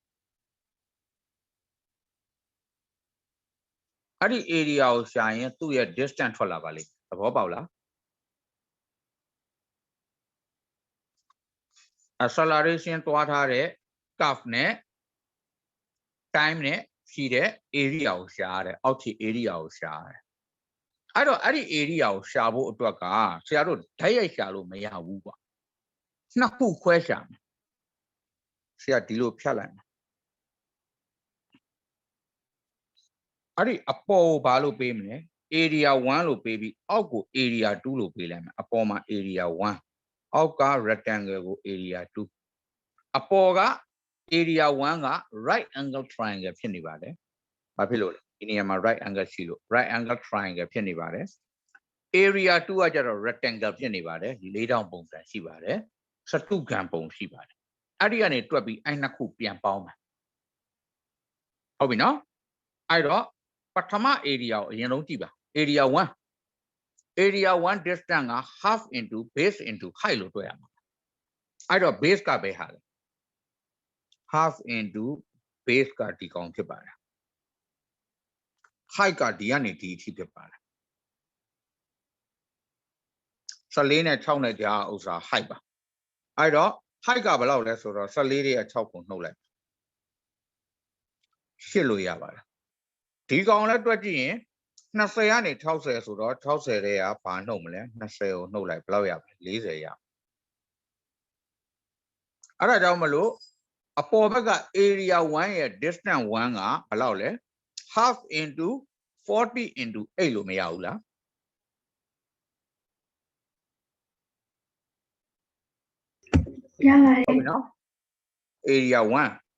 အဲ့ဒီ area ကိုရှာရင်သူ့ရဲ့ distance ထွက်လာပါလိမ့်သဘောပေါက်လား acceleration တွားထားတဲ့ curve နဲ့ time နဲ့ရှိတဲ့ area ကိုရှာရတယ်အောက်ခြေ area ကိုရှာရတယ်အဲ့တော့အဲ့ဒီ area ကိုရှာဖို့အတွက်ကဆရာတို့ဓာတ်ရိုက်ရှာလို့မရဘူးကွာနှစ်ခုခွဲရှာမယ်ဆရာဒီလိုဖြတ်လိုက်မယ်အဲ့ဒီအပေါ်ကိုဘာလို့ပေးမလဲ area 1လို့ပေးပြီးအောက်ကို area 2လို့ပေးလိုက်မယ်အပေါ်မှာ area 1အောက်က rectangle ကို area 2အပေါ်က area 1က right angle triangle ဖြစ်နေပါတယ်ဘာဖြစ်လို့လဲဒီနေရာမှာ right angle ရှိလို့ right angle triangle ဖြစ်နေပါတယ် area 2ကကျတော့ rectangle ဖြစ်နေပါတယ်၄တောင်ပုံစံရှိပါတယ်စတုဂံပုံရှိပါတယ်အဲ့ဒီကနေတွက်ပြီးအဲ့နှစ်ခုပြန်ပေါင်းမယ်ဟုတ်ပြီနော်အဲ့တော့ပထမ area ကိုအရင်ဆုံးကြည့်ပါ area 1 distance က half into base into height လို့တွက်ရမှာအဲ့တော့ base ကပဲဟာလေ half into base ကဒီကောင်ဖြစ်ပါတယ် height ကဒီကနေဒီအထိဖြစ်ပါတယ်14နဲ့6နဲ့ကြာဥစ္စာ height ပါအဲ့တော့ height ကဘယ်လောက်လဲဆိုတော့14ရဲ့6ကိုနှုတ်လိုက်ရှစ်လို့ရပါတယ်ဒီကောင်လည်းတွက်ကြည့်ရင်20ကနေ60ဆိုတော့60တဲ့ကဘာနှုတ်မလဲ20ကိုနှုတ်လိုက်ဘယ်လောက်ရမလဲ40ရအဲ့ဒါကြောင့်မလို့အပေါ်ဘက်က area 1ရဲ့ distance 1ကဘယ်လောက်လဲ half into 40 into 8လို့မရဘူးလားရပါတယ် ဟုတ်ပြီနော် area 1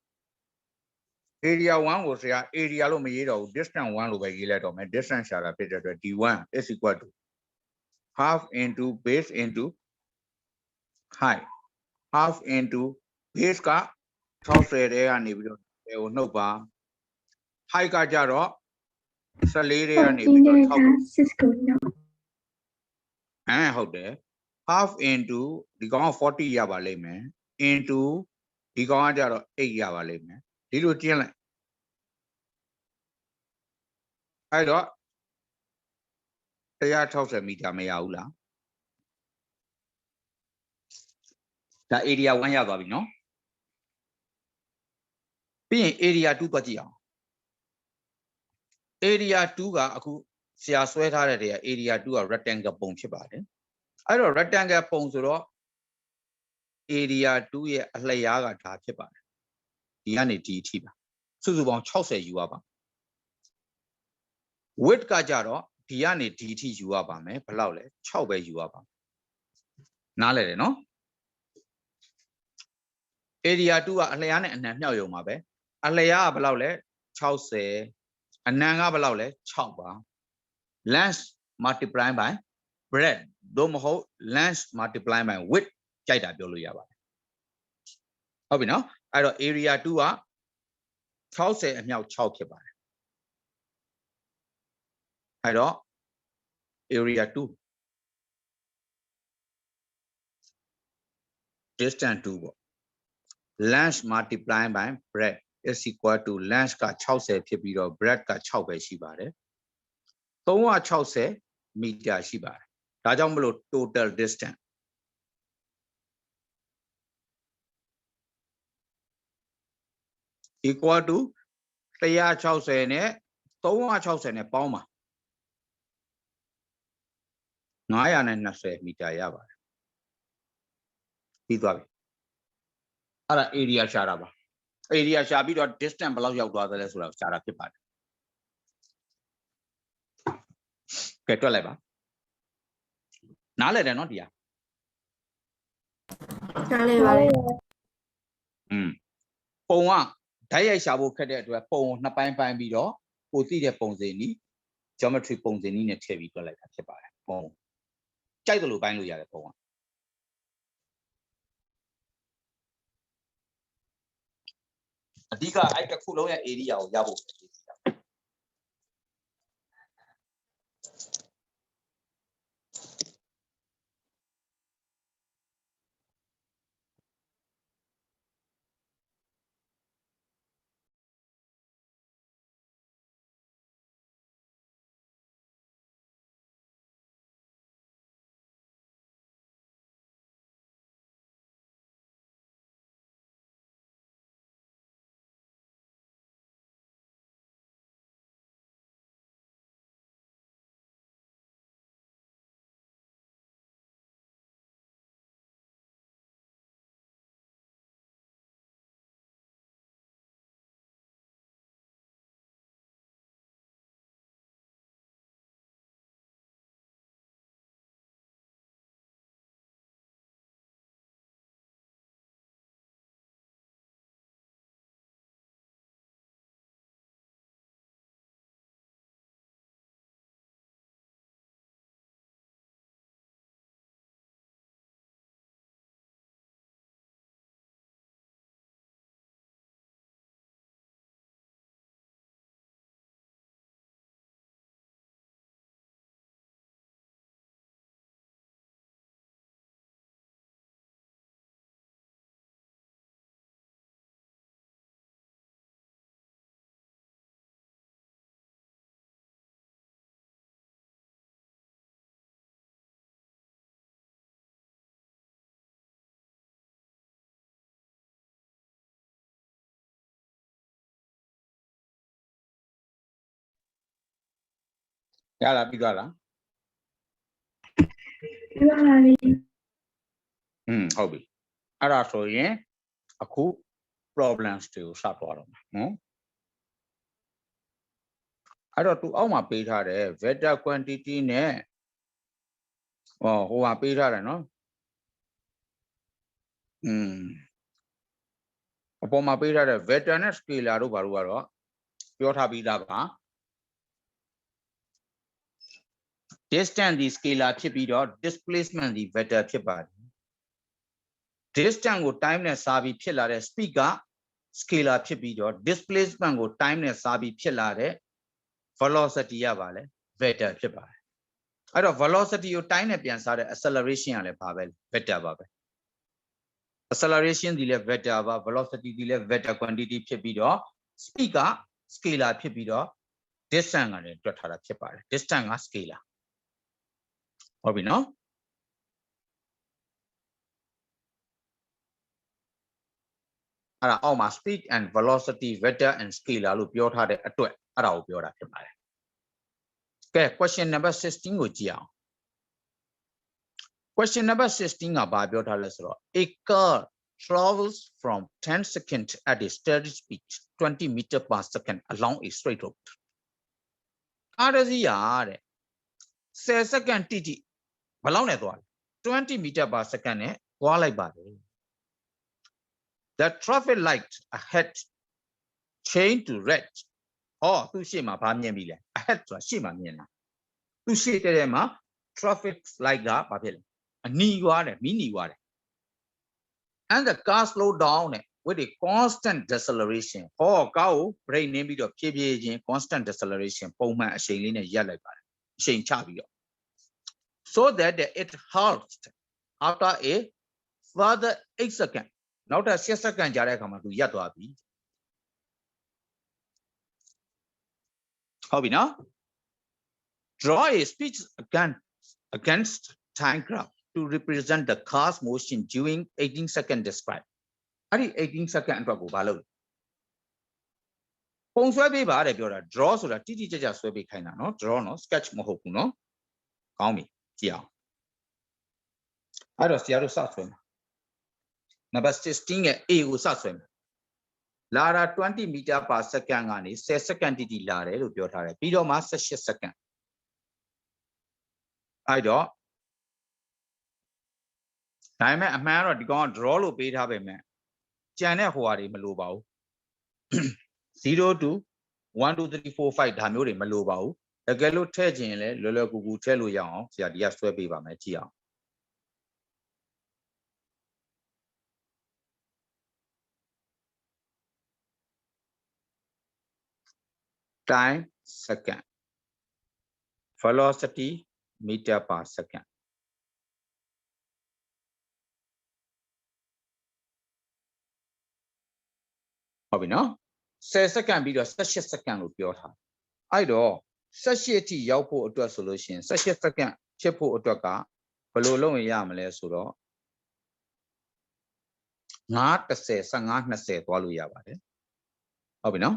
area 1ကိုဆရာ area လို့မရေးတော့ဘူး distance 1လို့ပဲရေးလိုက်တော့မယ် distance ရှာတာဖြစ်တဲ့အတွက် d1 is equal to half into base into height half into base က60တဲ့ကနေပြီးတော့ဟိုနှုတ်ပါ height ကကြတော့14တဲ့ကနေပြီးတော့6 6ကိုနော် ဟုတ်တယ် half into ဒီကောင်က40ရပါလိမ့်မယ် into ဒီကောင်ကကြတော့8ရပါလိမ့်မယ်ဒီလိုကျင်းလိုက်အဲ့တော့160မီတာမရဘူးလားဒါ area 1ရသွားပြီနော်ပြီးရင် area 2သွားကြည့်အောင် area 2ကအခုဆရာဆွဲထားတဲ့တည်းက area 2က rectangle ပုံဖြစ်ပါတယ်အဲ့တော့ rectangle ပုံဆိုတော့ area 2ရဲ့အလျားကဒါဖြစ်ပါတယ်ဒီကနေဒီအထိပါစုစုပေါင်း60ယူရပါ width ကကြတော့ဒီကနေဒီအထိယူရပါမယ်ဘယ်လောက်လဲ6ပဲယူရပါနားလဲတယ်နော် area 2ကအလျားနဲ့အနံမြောက်ရုံပါပဲအလျားကဘယ်လောက်လဲ60အနံကဘယ်လောက်လဲ6ပါ length multiply by breadth တို့မဟုတ် length multiply by width ကြိုက်တာပြောလို့ရပါတယ်ဟုတ်ပြီနော်အဲ့တော့ area 2က60အမြောက်6ဖြစ်ပါတယ်အဲ့တော့ area 2 distance 2ပေါ့ length multiply by breadth is equal to length က60ဖြစ်ပြီးတော့ breadth က6ပဲရှိပါတယ်360မီတာရှိပါတယ်ဒါကြောင့်မလို့ total distance equal to 160နဲ့360နဲ့ပေါင်းပါ920မီတာရပါတယ်ပြီးသွားပြီအဲ့ဒါ area ရှာတာပါ area ရှာပြီးတော့ distance ဘယ်လောက်ရောက်သွားသလဲဆိုတာရှာတာဖြစ်ပါတယ်ကဲတွက်လိုက်ပါနားလည်တယ်နော်ဒီဟာနားလည်ပါတယ် ပုံကဓာတ်ရိုက်ရှာဖို့ခက်တဲ့အတွက်ပုံနှစ်ပိုင်းပိုင်းပြီးတော့ကိုသိတဲ့ပုံစံနည်း geometry ပုံစံနည်းနဲ့ထည့်ပြီးတွက်လိုက်တာဖြစ်ပါတယ်ပုံကြိုက်တယ်လို့ပိုင်းလို့ရတယ်ပုံကအဓိကအဲ့တစ်ခုလုံးရဲ့ area ကိုရဖို့ Yala bigala. Hobby. Ara so yen aku problems to start water. No. I don't do all my beta vector quantity ne. Oh, who are beta no? Upon my beta vector and scalar over Piotr beta. Distance the scalarဖြစ် displacement the vector ဖြစ်ပါတယ် distance ကို time နဲ့စာပြီးဖြစ်လာတဲ့ speed က scalar ဖြစ်ပြီးတော့ displacement ကို time နဲ့စာပြီးဖြစ်လာတဲ့ velocity ရပါလဲ vector ဖြစ်ပါတယ်အဲ့တော့ velocity ကို time နဲ့ပြန်စားတဲ့ acceleration ကလည်းပါပဲ vector ပါပဲ acceleration ဒီလည်း vector ပါ velocity ဒီလည်း vector quantity ဖြစ်ပြီးတော့ speed က scalar ဖြစ်ပြီးတော့ distance ကလည်းတွက်ထားတာဖြစ်ပါတယ် distance က scalar ဟုတ်ပြီနော် အဲ့ဒါအောက်မှာ speed and velocity vector and scalar လို့ပြောထားတဲ့အတွက်အဲ့ဒါကိုပြောတာဖြစ်ပါတယ်ကဲ question number 16 ကိုကြည့်အောင် question number 16 ကဘာပြောထားလဲဆိုတော့ a car travels from 10 seconds at a steady speed 20 meter per second along a straight road အားရစီရတဲ့10 second တိတိဘယ်လောက်နဲ့သွားလဲ 20 meter per second နဲ့သွားလိုက်ပါတယ် The traffic light ahead changed to red. Oh, သူရှေ့မှာဘာမြင်ပြီလဲ ahead ဆိုတာရှေ့မှာမြင်တာသူရှေ့တဲ့မှာ traffic light ကဘာဖြစ်လဲအနီရွာတယ်မီးနီရွာတယ် and the car slowed down with a constant deceleration. Oh, ကားကို brake နင်းပြီးတော့ဖြည်းဖြည်းချင်း constant deceleration ပုံမှန်အရှိန်လေးနဲ့ရပ်လိုက်ပါတယ်အရှိန်ချပြီးတော့ so that it halted after a further 8 seconds. နောက်ထပ်6 second ကြာတဲ့အခါမှာသူရပ်သွားပြီဟုတ်ပြီနော် draw a speed against time graph to represent the car's motion during 18 second describe အဲ့ဒီ18 second အတွက်ကိုဘာလုပ်လဲပုံဆွဲပေးပါတဲ့ပြောတာ draw ဆိုတာတိတိကျကျဆွဲပေးခိုင်းတာနော် draw နော် sketch မဟုတ်ဘူးနော်ကောင်းပြီကြည့်အောင်အဲ့တော့ဆရာတို့စဆွဲမယ်Number 16 ရဲ့ A ကိုစဆွဲမယ်လာတာ20 meter per second ကနေ10 second တိတိလာတယ်လို့ပြောထားတယ်ပြီးတော့မှ18 second အဲ့တော့ဒါပေမဲ့အမှန်ကတော့ဒီကောင်က draw လို့ပေးထားပေမဲ့ကြံတဲ့ဟိုဟာတွေမလိုပါဘူး0 to 1 2 3 4 5ဒါမျိုးတွေမလိုပါဘူးတကယ်လို့ထည့်ခြင်းလဲလွယ်လွယ်ကူကူထည့်လို့ရအောင်ဆရာဒီကဆွဲပေးပါမယ်ကြည့်အောင် time second velocity meter per second ဟုတ်ပြီနော်10 second ပြီးတော့18 second လို့ပြောထားအဲ့တော့18အထိရောက်ဖို့အတွက်ဆိုလို့ရှိရင်18 second ဖြစ်ဖို့အတွက်ကဘယ်လိုလုပ်ရင်ရမလဲဆိုတော့9 10 15 20သွားလို့ရပါတယ်ဟုတ်ပြီနော်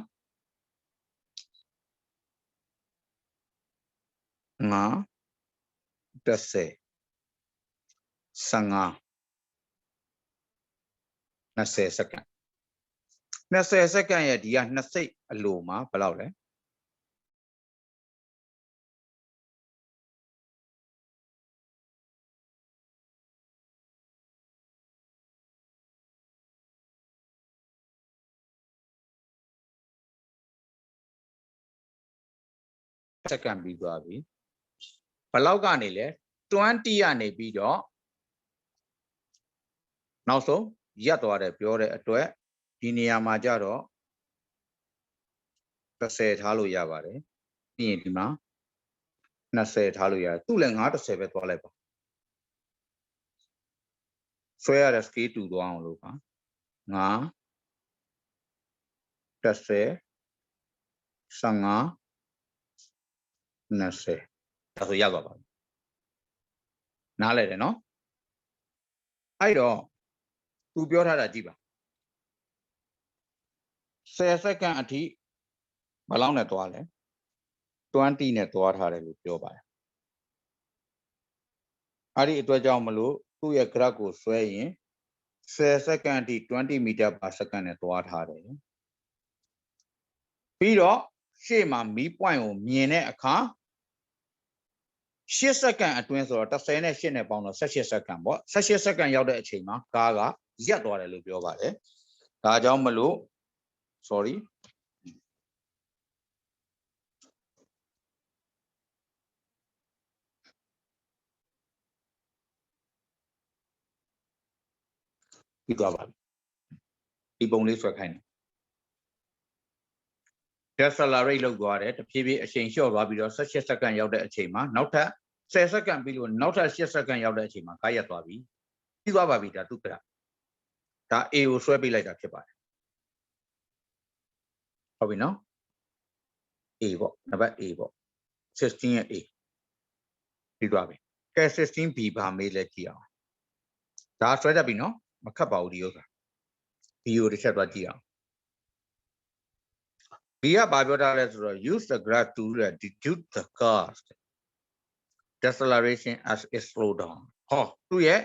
9 10 15 20 second 20 second ရဲ့ဒီက2စိတ်အလိုမှာဘယ်လောက်လဲsecond ပြီးသွားပြီဘယ်လောက်ကနေလဲ20ကနေပြီးတော့နောက်ဆုံးရပ်သွားတယ်ပြောတဲ့အတွက်ဒီနေရာမှာကြတော့30ထားလို့ရပါတယ်ပြီးရင်ဒီမှာ20ထားလို့ရတယ်သူ့လည်း930ပဲသွားလိုက်ပါဆွဲရတဲ့ scale တူသွားအောင်လို့ပါ9 10 15 20ဒါဆိုရသွားပါပြီနားလဲတယ်နော်အဲ့တော့သူပြောထားတာကြည့်ပါ10 second အထိဘယ်လောက်နဲ့သွားလဲ 20နဲ့သွားထားတယ်လို့ပြောပါတယ်အဲ့ဒီအတွက်ကြောင့်မလို့သူ့ရဲ့ graph ကိုဆွဲရင်10 second အထိ20 meter per second နဲ့သွားထားတယ်ပြီးတော့ရှေ့မှာမီး point ကိုမြင်တဲ့အခါ8 second အတွင်းဆိုတော့10နဲ့8နဲ့ပေါင်းတော့18 second ပေါ့18 second ရောက်တဲ့အချိန်မှာကားကရပ်သွားတယ်လို့ပြောပါတယ်ဒါကြောင့်မလို့ sorry ပြီးသွားပါပြီဒီပုံလေးဆွဲခိုင်းတယ် decelerate လုပ်သွားတယ်တဖြည်းဖြည်းအချိန်လျှော့သွားပြီးတော့18 second ရောက်တဲ့အချိန်မှာနောက်ထပ်10 second ပြီးလို့နောက်ထပ်8 second ရောက်တဲ့အချိန်မှာကားရပ်သွားပြီပြီးသွားပါပြီဒါသူကဒါ A ကိုဆွဲပေးလိုက်တာဖြစ်ပါတယ်ဟုတ်ပြီနော် A ပေါ့နံပါတ် A ပေါ့16ရဲ့ A ပြီးသွားပြီကဲ 16B ဘာမေးလဲကြည့်အောင်ဒါဆွဲတတ်ပြီနော်မခတ်ပါဘူးဒီဥစ္စာ B ကိုတစ်ချက်သွားကြည့်အောင် B ကဘာပြောထားလဲဆိုတော့ use the graph to deduce the cost deceleration as it slow down ဟောသူရဲ့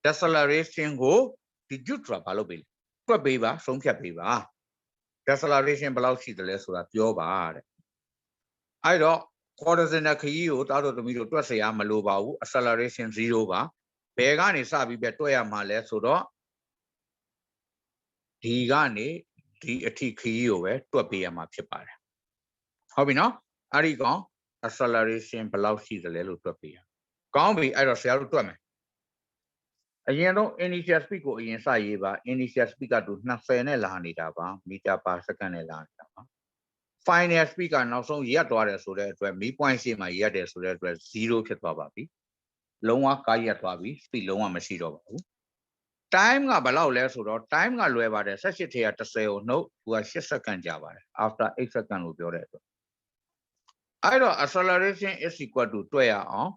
deceleration ကို deduce ဆိုတာဘာလုပ်ပေးလဲတွက်ပေးပါဆုံးဖြတ်ပေးပါ deceleration ဘယ်လောက်ရှိတယ်လဲဆိုတာပြောပါတဲ့အဲ့တော့ horizontal ခရီးကိုတားတော်သမီးတို့တွက်เสียမလိုပါဘူး acceleration 0ပါဘယ်ကနေစပြီးပဲတွက်ရမှာလဲဆိုတော့ဒီကနေဒီအထိခရီးကိုပဲတွက်ပေးရမှာဖြစ်ပါတယ်ဟုတ်ပြီနော်အဲ့ဒီကောင် acceleration ဘယ်လောက်ရှိတယ်လဲလို့တွက်ပေးရကောင်းပြီအဲ့တော့ဆရာတို့တွက်မယ်အရင်တော့ initial speed ကိုအရင်စရေးပါ initial speed ကတူ20နဲ့လာနေတာပါ meter per second နဲ့လာနေတာပါ final speed ကနောက်ဆုံးရပ်သွားတယ်ဆိုတဲ့အတွက် mid point ရှိမှရပ်တယ်ဆိုတဲ့အတွက်0ဖြစ်သွားပါပြီလုံးဝကားရပ်သွားပြီ speed လုံးဝမရှိတော့ပါဘူး time ကဘယ်လောက်လဲဆိုတော့ time ကလွယ်ပါတယ်18ထဲက10ကိုနှုတ်သူက8 second ကြာပါတယ် after 8 second လို့ပြောတဲ့အတွက်အဲ့တော့ acceleration is equal to တွက်ရအောင်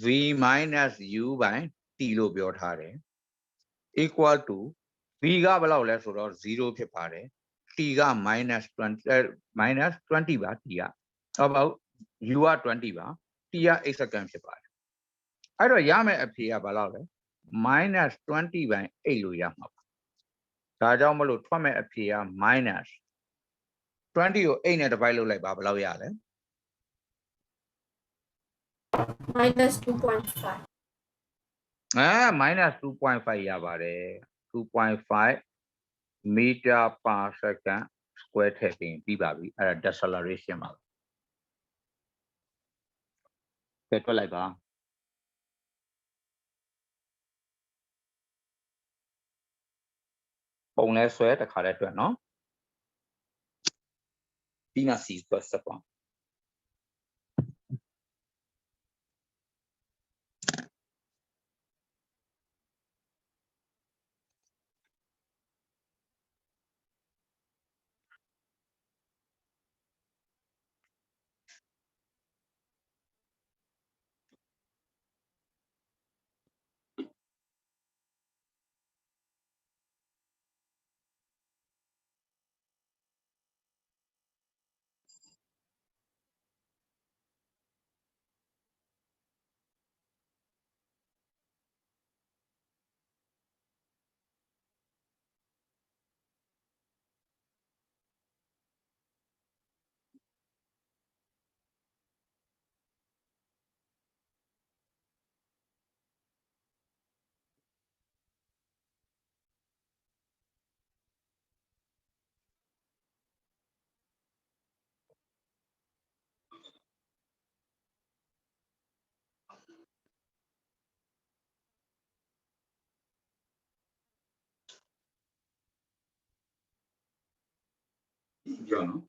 v minus u by t လို့ပြောထားတယ် equal to v ကဘယ်လောက်လဲဆိုတော့0ဖြစ်ပါတယ် t က minus 20 ပါ t က about u က20ပါ t က8 second ဖြစ်ပါတယ်အဲ့တော့ရမယ့်အဖြေကဘယ်လောက်လဲ minus 20 by 8လို့ရမှာပါဒါကြောင့်မလို့ထွက်မဲ့အဖြေက minus 20ကို8နဲ့ divide လုပ်လိုက်ပါဘယ်လောက်ရလဲ minus 2.5 minus 2.5 ရပါတယ်2.5 meter per second square ထည့်ပြီးပါပြီအဲ့ဒါ deceleration ပါပဲတွက်လိုက်ပါပုံလဲဆွဲတစ်ခါတည်းတွက်နော်ပြီးမှ C တွက်စပ်ပါကြောက်နော်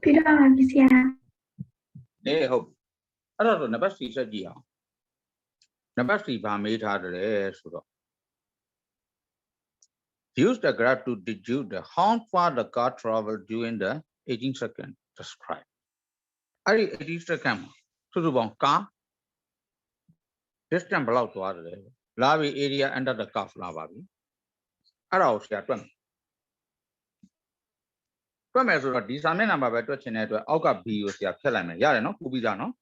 ပြီးတော့ပါပြီဆရာ ဟုတ်အဲ့တော့နံပါတ်3ဆက်ကြည့်အောင်နံပါတ်3ဗာမေးထားတယ်ဆိုတော့ use the graph to deduce the how far the car traveled during the 18 second describe အဲ့ဒီ18 second မှာစုစုပေါင်း car distance ဘယ်လောက်သွားတယ်လာပြီ area under the curve လာပါပြီအဲ့ဒါကိုဆရာတွက်မယ်တွက်မယ်ဆိုတော့ဒီစာမျက်နှာမှာပဲတွက်ချင်တဲ့အတွက်အောက်က b ကိုဆရာဖြတ်လိုက်မယ်ရတယ်နော်ပူပြီးသားနော်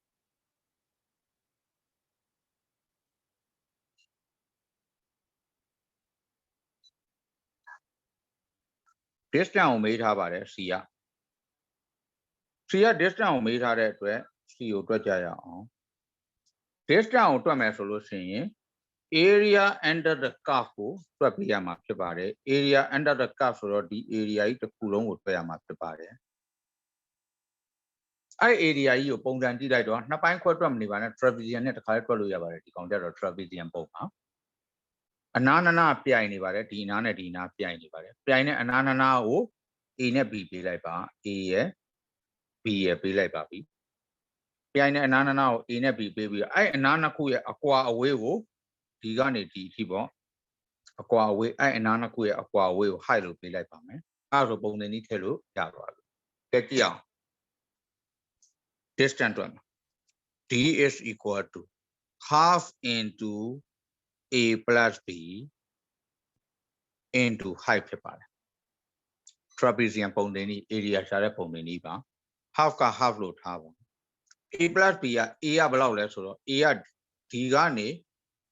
distance ကိုမေးထားပါတယ် c က c က distance ကိုမေးထားတဲ့အတွက် c ကိုတွက်ကြရအောင် distance ကိုတွက်မယ်ဆိုလို့ရှိရင် area under the curve ကိုတွက်ပြရမှာဖြစ်ပါတယ် area under the curve ဆိုတော့ဒီ area ကြီးတစ်ခုလုံးကိုတွက်ရမှာဖြစ်ပါတယ်အဲ့ area ကြီးကိုပုံစံကြည့်လိုက်တော့နှစ်ပိုင်းခွဲတွက်မနေပါနဲ့ trapezium နဲ့တစ်ခါလေးတွက်လို့ရပါတယ်ဒီကောင်ကြတော့ trapezium ပုံပါအနားနာပြိုင်နေပါတယ်ဒီနားနဲ့ဒီနားပြိုင်နေပါတယ်ပြိုင်တဲ့အနားနာကို a နဲ့ b ပေးလိုက်ပါ a ရယ် b ရယ်ပေးလိုက်ပါပြီပြိုင်တဲ့အနားနာကို a နဲ့ b ပေးပြီးအဲ့အနားနှစ်ခုရဲ့အကွာအဝေးကိုဒီကနေဒီအထိပေါ့အကွာအဝေးအဲ့အနားနှစ်ခုရဲ့အကွာအဝေးကို height လို့ပေးလိုက်ပါမယ်အဲ့ဒါဆိုပုံစံနည်းထည့်လို့ရသွားပြီကြည့်ကြည့်အောင် distance တွက်မှာ d is equal to half into a plus b into height ဖြစ်ပါတယ် trapezium ပုံစံနည်း area ရှာတဲ့ပုံစံနည်းပါ half က half လို့ထားပါ a plus b က a ကဘယ်လောက်လဲဆိုတော့ a ကဒီကနေ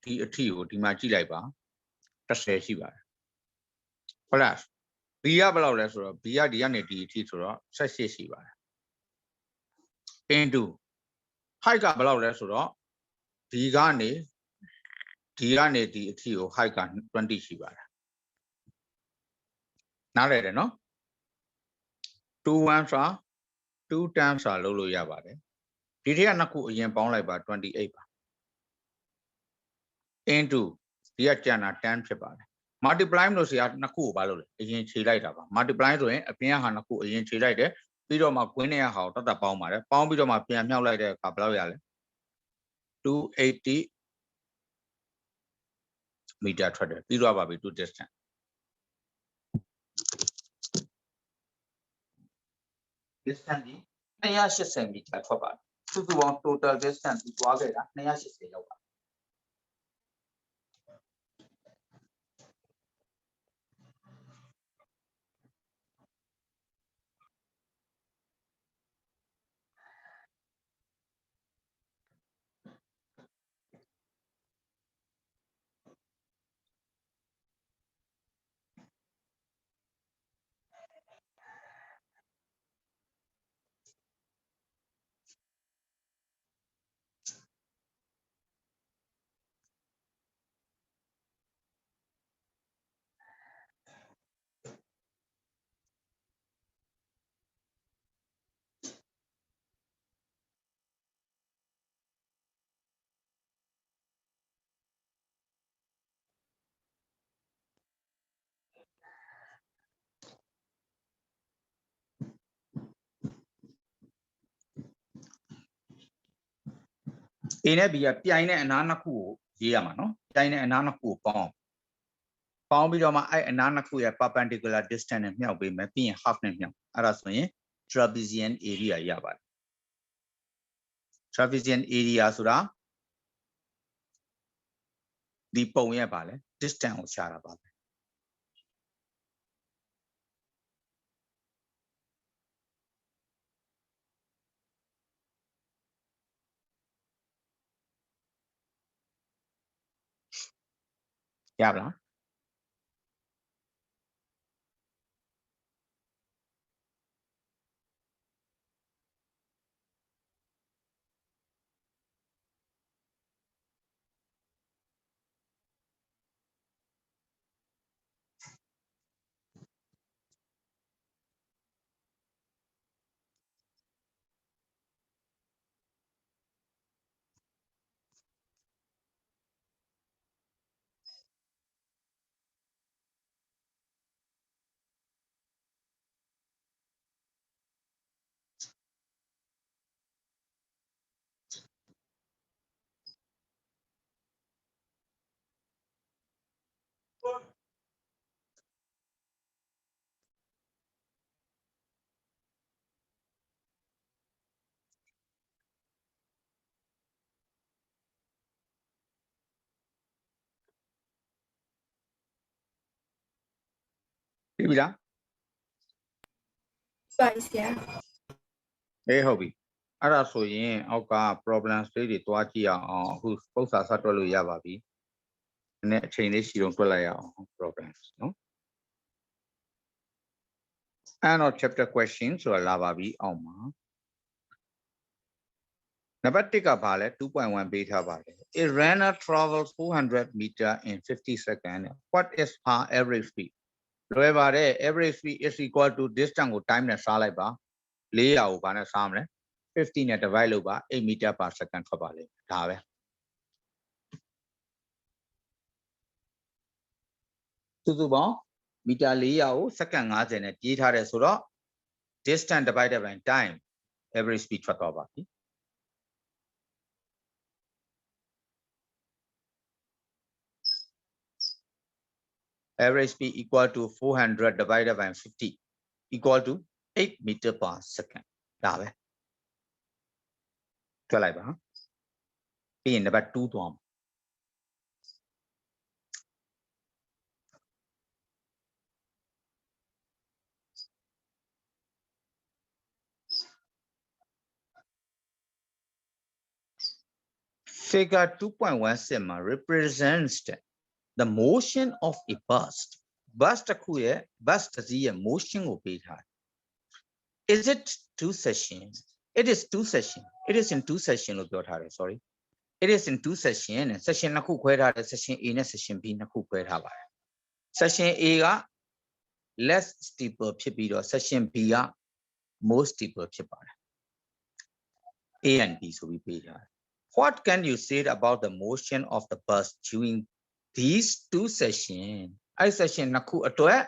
ဒီအထိကိုဒီမှာကြည့်လိုက်ပါ30ရှိပါတယ် plus b ကဘယ်လောက်လဲဆိုတော့ b ကဒီကနေဒီအထိဆိုတော့18ရှိပါတယ် into height ကဘယ်လောက်လဲဆိုတော့ဒီကနေဒီအထိကို height က20ရှိပါတယ်နားလည်တယ်နော်2 1စာ2 10စာလုပ်လို့ရပါတယ်ဒီထက်ကနှစ်ခုအရင်ပေါင်းလိုက်ပါ28ပါ into ဒီကကျန်တာ10ဖြစ်ပါတယ် multiply လို့ဆရာနှစ်ခုကိုဘာလုပ်လဲအရင်ခြေလိုက်တာပါ multiply ဆိုရင်အပြင်ကဟာနှစ်ခုအရင်ခြေလိုက်တယ်ပြီးတော့မှကွင်းထဲကဟာကိုတတ်ပေါင်းပါတယ်ပေါင်းပြီးတော့မှပြန်မြောက်လိုက်တဲ့အခါဘယ်လောက်ရလဲ280 မီတာထွက်တယ်ပြီးတော့ပါပြီ to distance distance ဒီ280မီတာထွက်ပါတယ်စုစုပေါင်း total distance ကိုသွားခဲ့တာ280ရောက်ပါA နဲ့ B ကပြိုင်တဲ့အနားနှစ်ခုကိုရေးရမှာနော်ပြိုင်တဲ့အနားနှစ်ခုကိုပေါင်းပြီးတော့မှအဲ့အနားနှစ်ခုရဲ့ perpendicular distance နဲ့မြှောက်ပေးမယ်ပြီးရင် half နဲ့မြှောက်အဲ့ဒါဆိုရင် trapezium area ရပါတယ် trapezium area ဆိုတာဒီပုံရဲ့ပါလဲ distance ကိုရှာတာပါပဲရပါလား ပြီလား ပါဆရာ အေးဟုတ်ပြီအဲ့ဒါဆိုရင်အောက်က problems လေးတွေတွားကြည့်အောင်အခုပု္ပ္ပာစတွက်လို့ရပါပြီနည်းအချိန်လေးရှိတော့တွက်လိုက်ရအောင် problems နော် and or chapter question ဆိုတာလာပါပြီအောက်မှာနံပါတ်1ကဘာလဲ 2.1 ပေးထားပါတယ် A runner travels 400 meter in 50 seconds what is her average speed လွယ်ပါတယ် average speed is equal to distance ကို time နဲ့စားလိုက်ပါ400ကိုဘာနဲ့စားမလဲ50နဲ့ divide လုပ်ပါ8 meter per second ထွက်ပါလိမ့်မယ်ဒါပဲစုပေါင်းမီတာ400ကိုစက္ကန့်50နဲ့ပြေးထားတယ်ဆိုတော့ distance divided by time average speed ထွက်သွားပါပြီaverage speed equal to 400 divided by 50 equal to 8 meter per second ဒါပဲထွက်လိုက်ပါပြီးရင်နံပါတ်2သွားမှာ Figure 2.16 represents the motion of a bus. Bus တစ်ခုရဲ့ bus တစ်စီးရဲ့ motion ကိုပေးထားတယ် Is it two session? It is two session. It is in two session လို့ပြောထားတယ် sorry. It is in two session နဲ့ session နှစ်ခုခွဲထားတယ် session A နဲ့ session B နှစ်ခုခွဲထားပါတယ် Session A က less steeper ဖြစ်ပြီးတော့ session B က more steeper ဖြစ်ပါတယ် A and B ဆိုပြီးပေးထားတယ် What can you say about the motion of the bus during these two sessions? အဲ့ session နှစ်ခုအတွက်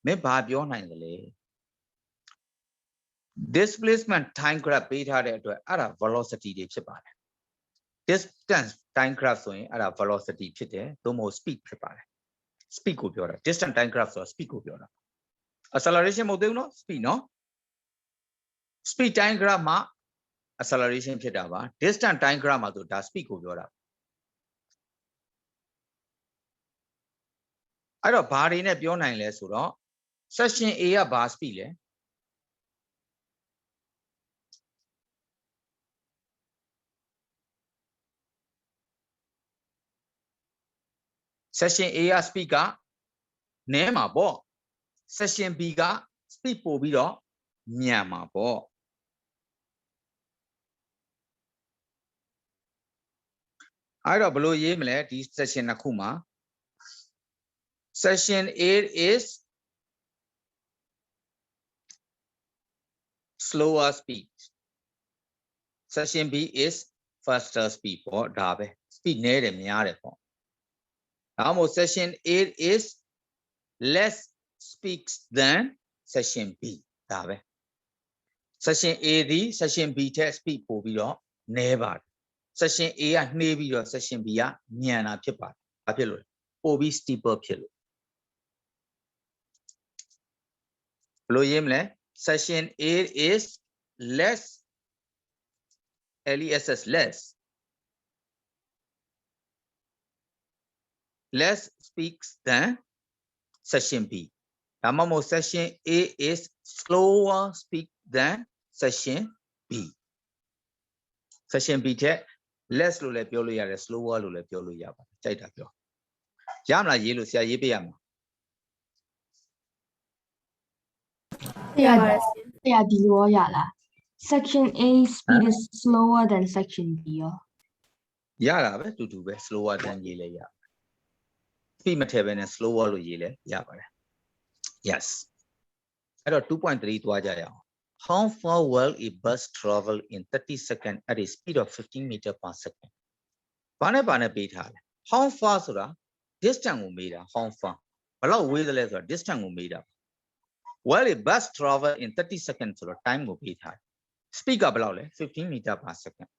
မင်းဘာပြောနိုင်သလဲ Displacement time graph ပေးထားတဲ့အတွက်အဲ့ဒါ velocity တွေဖြစ်ပါတယ် Distance time graph ဆိုရင်အဲ့ဒါ velocity ဖြစ်တယ်သို့မဟုတ် speed ဖြစ်ပါတယ် speed ကိုပြောတာ distance time graph ဆိုတာ speed ကိုပြောတာ acceleration မဟုတ်သေးဘူးနော် speed နော် speed time graph မှာ acceleration ဖြစ်တာပါ distance time graph မှာဆိုဒါ speed ကိုပြောတာအဲ့တော့ဘာတွေနဲ့ပြောနိုင်လဲဆိုတော့ section A ကဘာ speed လဲ section A က speed ကနည်းမှာပေါ့ section B က speed ပို့ပြီးတော့မြန်မှာပေါ့အဲ့တော့ဘယ်လိုရေးမလဲဒီ section နှစ်ခုမှာ section A is slower speed section B is faster speed ပေါ့ဒါပဲ speed နည်းတယ်များတယ်ပေါ့ဒါမှမဟုတ် section A is less speeds than section B ဒါပဲ section A ဒီ section B ထက် speed ပို့ပြီးတော့နည်းပါတယ် section A ကနှေးပြီးတော့ section B ကမြန်တာဖြစ်ပါတယ်ဘာဖြစ်လို့လဲပို့ပြီး steeper ဖြစ်လို့ဘယ်လိုရေးမလဲ section A is less less speeds than section B ဒါမှမဟုတ် section A is slower speed than section B section B ထက် less လို့လည်းပြောလို့ရတယ် slower လို့လည်းပြောလို့ရပါတယ်ကြိုက်တာပြောရမလားရေးလို့ဆရာရေးပေးရမှာ ရပါတယ်ဆရာ ဆရာဒီလိုရလား section A speed is slower than section B ရော ရတာပဲတူတူပဲ slower than ရေးလဲရ speed မထည့်ဘဲနဲ့ slower လို့ရေးလဲရပါတယ် yes အဲ့တော့ 2.3 သွားကြရအောင် How far will a bus travel in 30 seconds at a speed of 15 meter per second ဘာနဲ့ပေးထားလဲ How far ဆိုတာ distance ကိုမေးတာ how far ဘယ်လောက်ဝေးသလဲဆိုတာ distance ကိုမေးတာ Will a bus travel in 30 seconds ဆိုတော့ time ကိုပေးထားတယ် speed ကဘယ်လောက်လဲ15 meter per second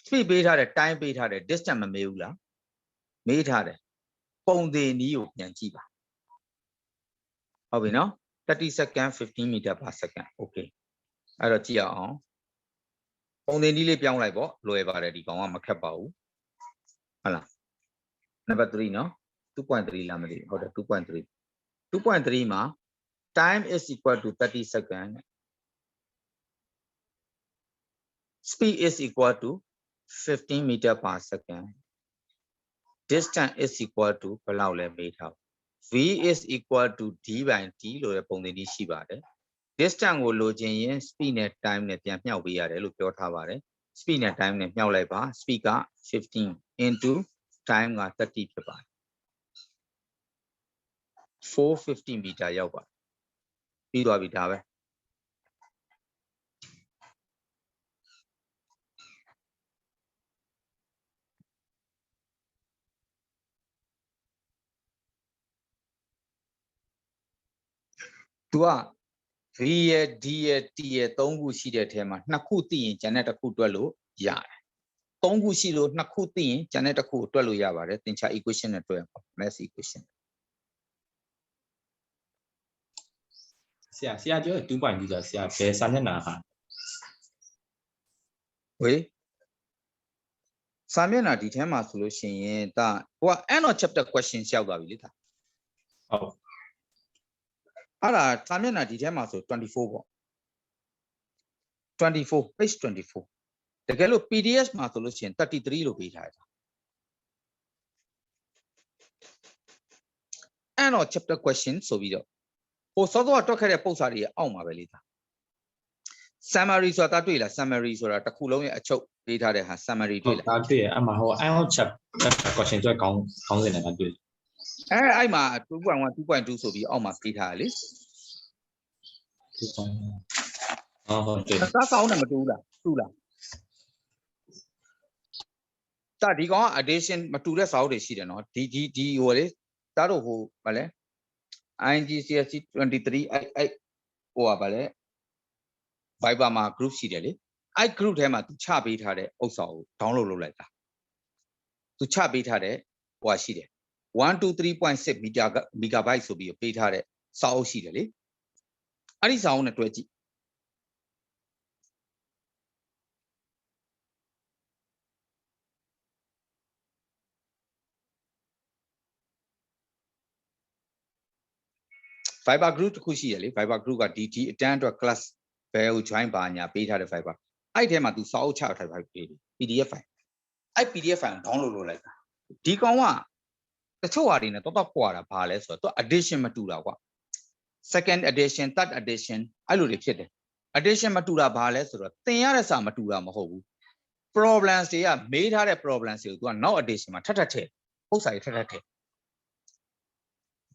speed ပေးထားတယ် time ပေးထားတယ် distance မမေးဘူးလားမေးထားတယ်ပုံသေးနည်းကိုပြန်ကြည့်ပါဟုတ်ပြီနော်30 second 15 meter per second okay အဲ့တော့ကြည့်အောင်ပုံသေးနည်းလေးပြောင်းလိုက်ပေါ့လွယ်ပါတယ်ဒီကောင်ကမခက်ပါဘူးဟုတ်လားနံပါတ်3နော် 2.3 လားမသိဘူးဟုတ်တယ် 2.3 2.3 မှာ time is equal to 30 seconds. Speed is equal to 15 meter per second. Distance is equal to meter. V is equal to d by t လို့တဲ့ပုံသဏ္ဍာန်ရှိပါတယ် distance ကိုလိုချင်ရင် speed နဲ့ time နဲ့ပြန်မြှောက်ပေးရတယ်လို့ပြောထားပါတယ် speed နဲ့ time နဲ့မြှောက်လိုက်ပါ speed က 15 into time က 30 ဖြစ်ပါတယ် 450 meter ရောက်ပါပြီးသွားပြီဒါပဲ तू က V ရဲ့ D ရဲ့ T ရဲ့ 3ခုရှိတဲ့ထဲမှာ2ခုသိရင်ကျန်တဲ့တစ်ခုတွက်လို့ရတယ်3ခုရှိလို့2ခုသိရင်ကျန်တဲ့တစ်ခုကိုတွက်လို့ရပါတယ်သင်္ချာ equation နဲ့တွက်ပါ math equation ဆရာပြော2.2ဆိုဆရာဘယ်စာမျက်နှာဟာ ဝေးစာမျက်နှာဒီထဲမှာဆိုလို့ရှိရင်ဒါဟိုက end of chapter question ရောက်သွားပြီလေဒါ ဟုတ် အဲ့ဒါစာမျက်နှာဒီထဲမှာဆို24ပေါ့24 page 24တကယ်လို့ PDF မှာဆိုလို့ရှိရင်33လို့ပေးထားတယ် end of chapter question ဆိုပြီးတော့ဟိုစောစောကတွက်ခဲ့တဲ့ပုံစံတွေရဲ့အောက်မှာပဲလေဒါ summary ဆိုတာတွေ့လား summary ဆိုတာတစ်ခုလုံးရဲ့အချုပ်ပေးထားတဲ့ဟာ summary တွေ့လား ဒါတွေ့ရအမှဟို end of chapter question တွေကောင်းစင်နေတာတွေ့ အဲ့မှာ 2.1 2.2 ဆိုပြီးအောက်မှာပေးထားတယ်လေ ဟုတ်တယ် သားကောင်းတယ်မတူဘူးလားတူလားဒါဒီကောင်က addition မတူတဲ့စာအုပ်တွေရှိတယ်နော်ဒီဟိုလေသားတို့ဟိုဗာလဲ IGCSE 23အဲ့ဟိုဗာလဲ Viber မှာ group ရှိတယ်လေအဲ့ group ထဲမှာသူချပေးထားတဲ့ဥစ္စာကို download လုပ်လိုက်တာသူချပေးထားတဲ့ဟိုရှိတယ် 123.6 megabyte ဆိုပြီးပေးထားတဲ့စာအုပ်ရှိတယ်လေအဲ့ဒီစာအုပ်နဲ့တွဲကြည့် Viber group တစ်ခုရှိရလေ Viber group ကဒီအတန်းအတွက် class ဘယ်ကို join ပါညာပေးထားတဲ့ Viber အဲ့ထဲမှာသူစာအုပ်ချထားတဲ့ PDF file အဲ့ PDF file download လုပ်လိုက်တာဒီကောင်ကတချို့ဟာတွေနဲ့တော့ကွာတာဘာလဲဆိုတော့သူ addition မတူတာကွာ second addition third addition အဲ့လိုတွေဖြစ်တယ် addition မတူတာဘာလဲဆိုတော့သင်ရတဲ့စာမတူတာမဟုတ်ဘူး problems တွေကမေးထားတဲ့ problems တွေကိုသူက now addition မှာထပ်ထည့်ပုတ်စာတွေထပ်ထည့်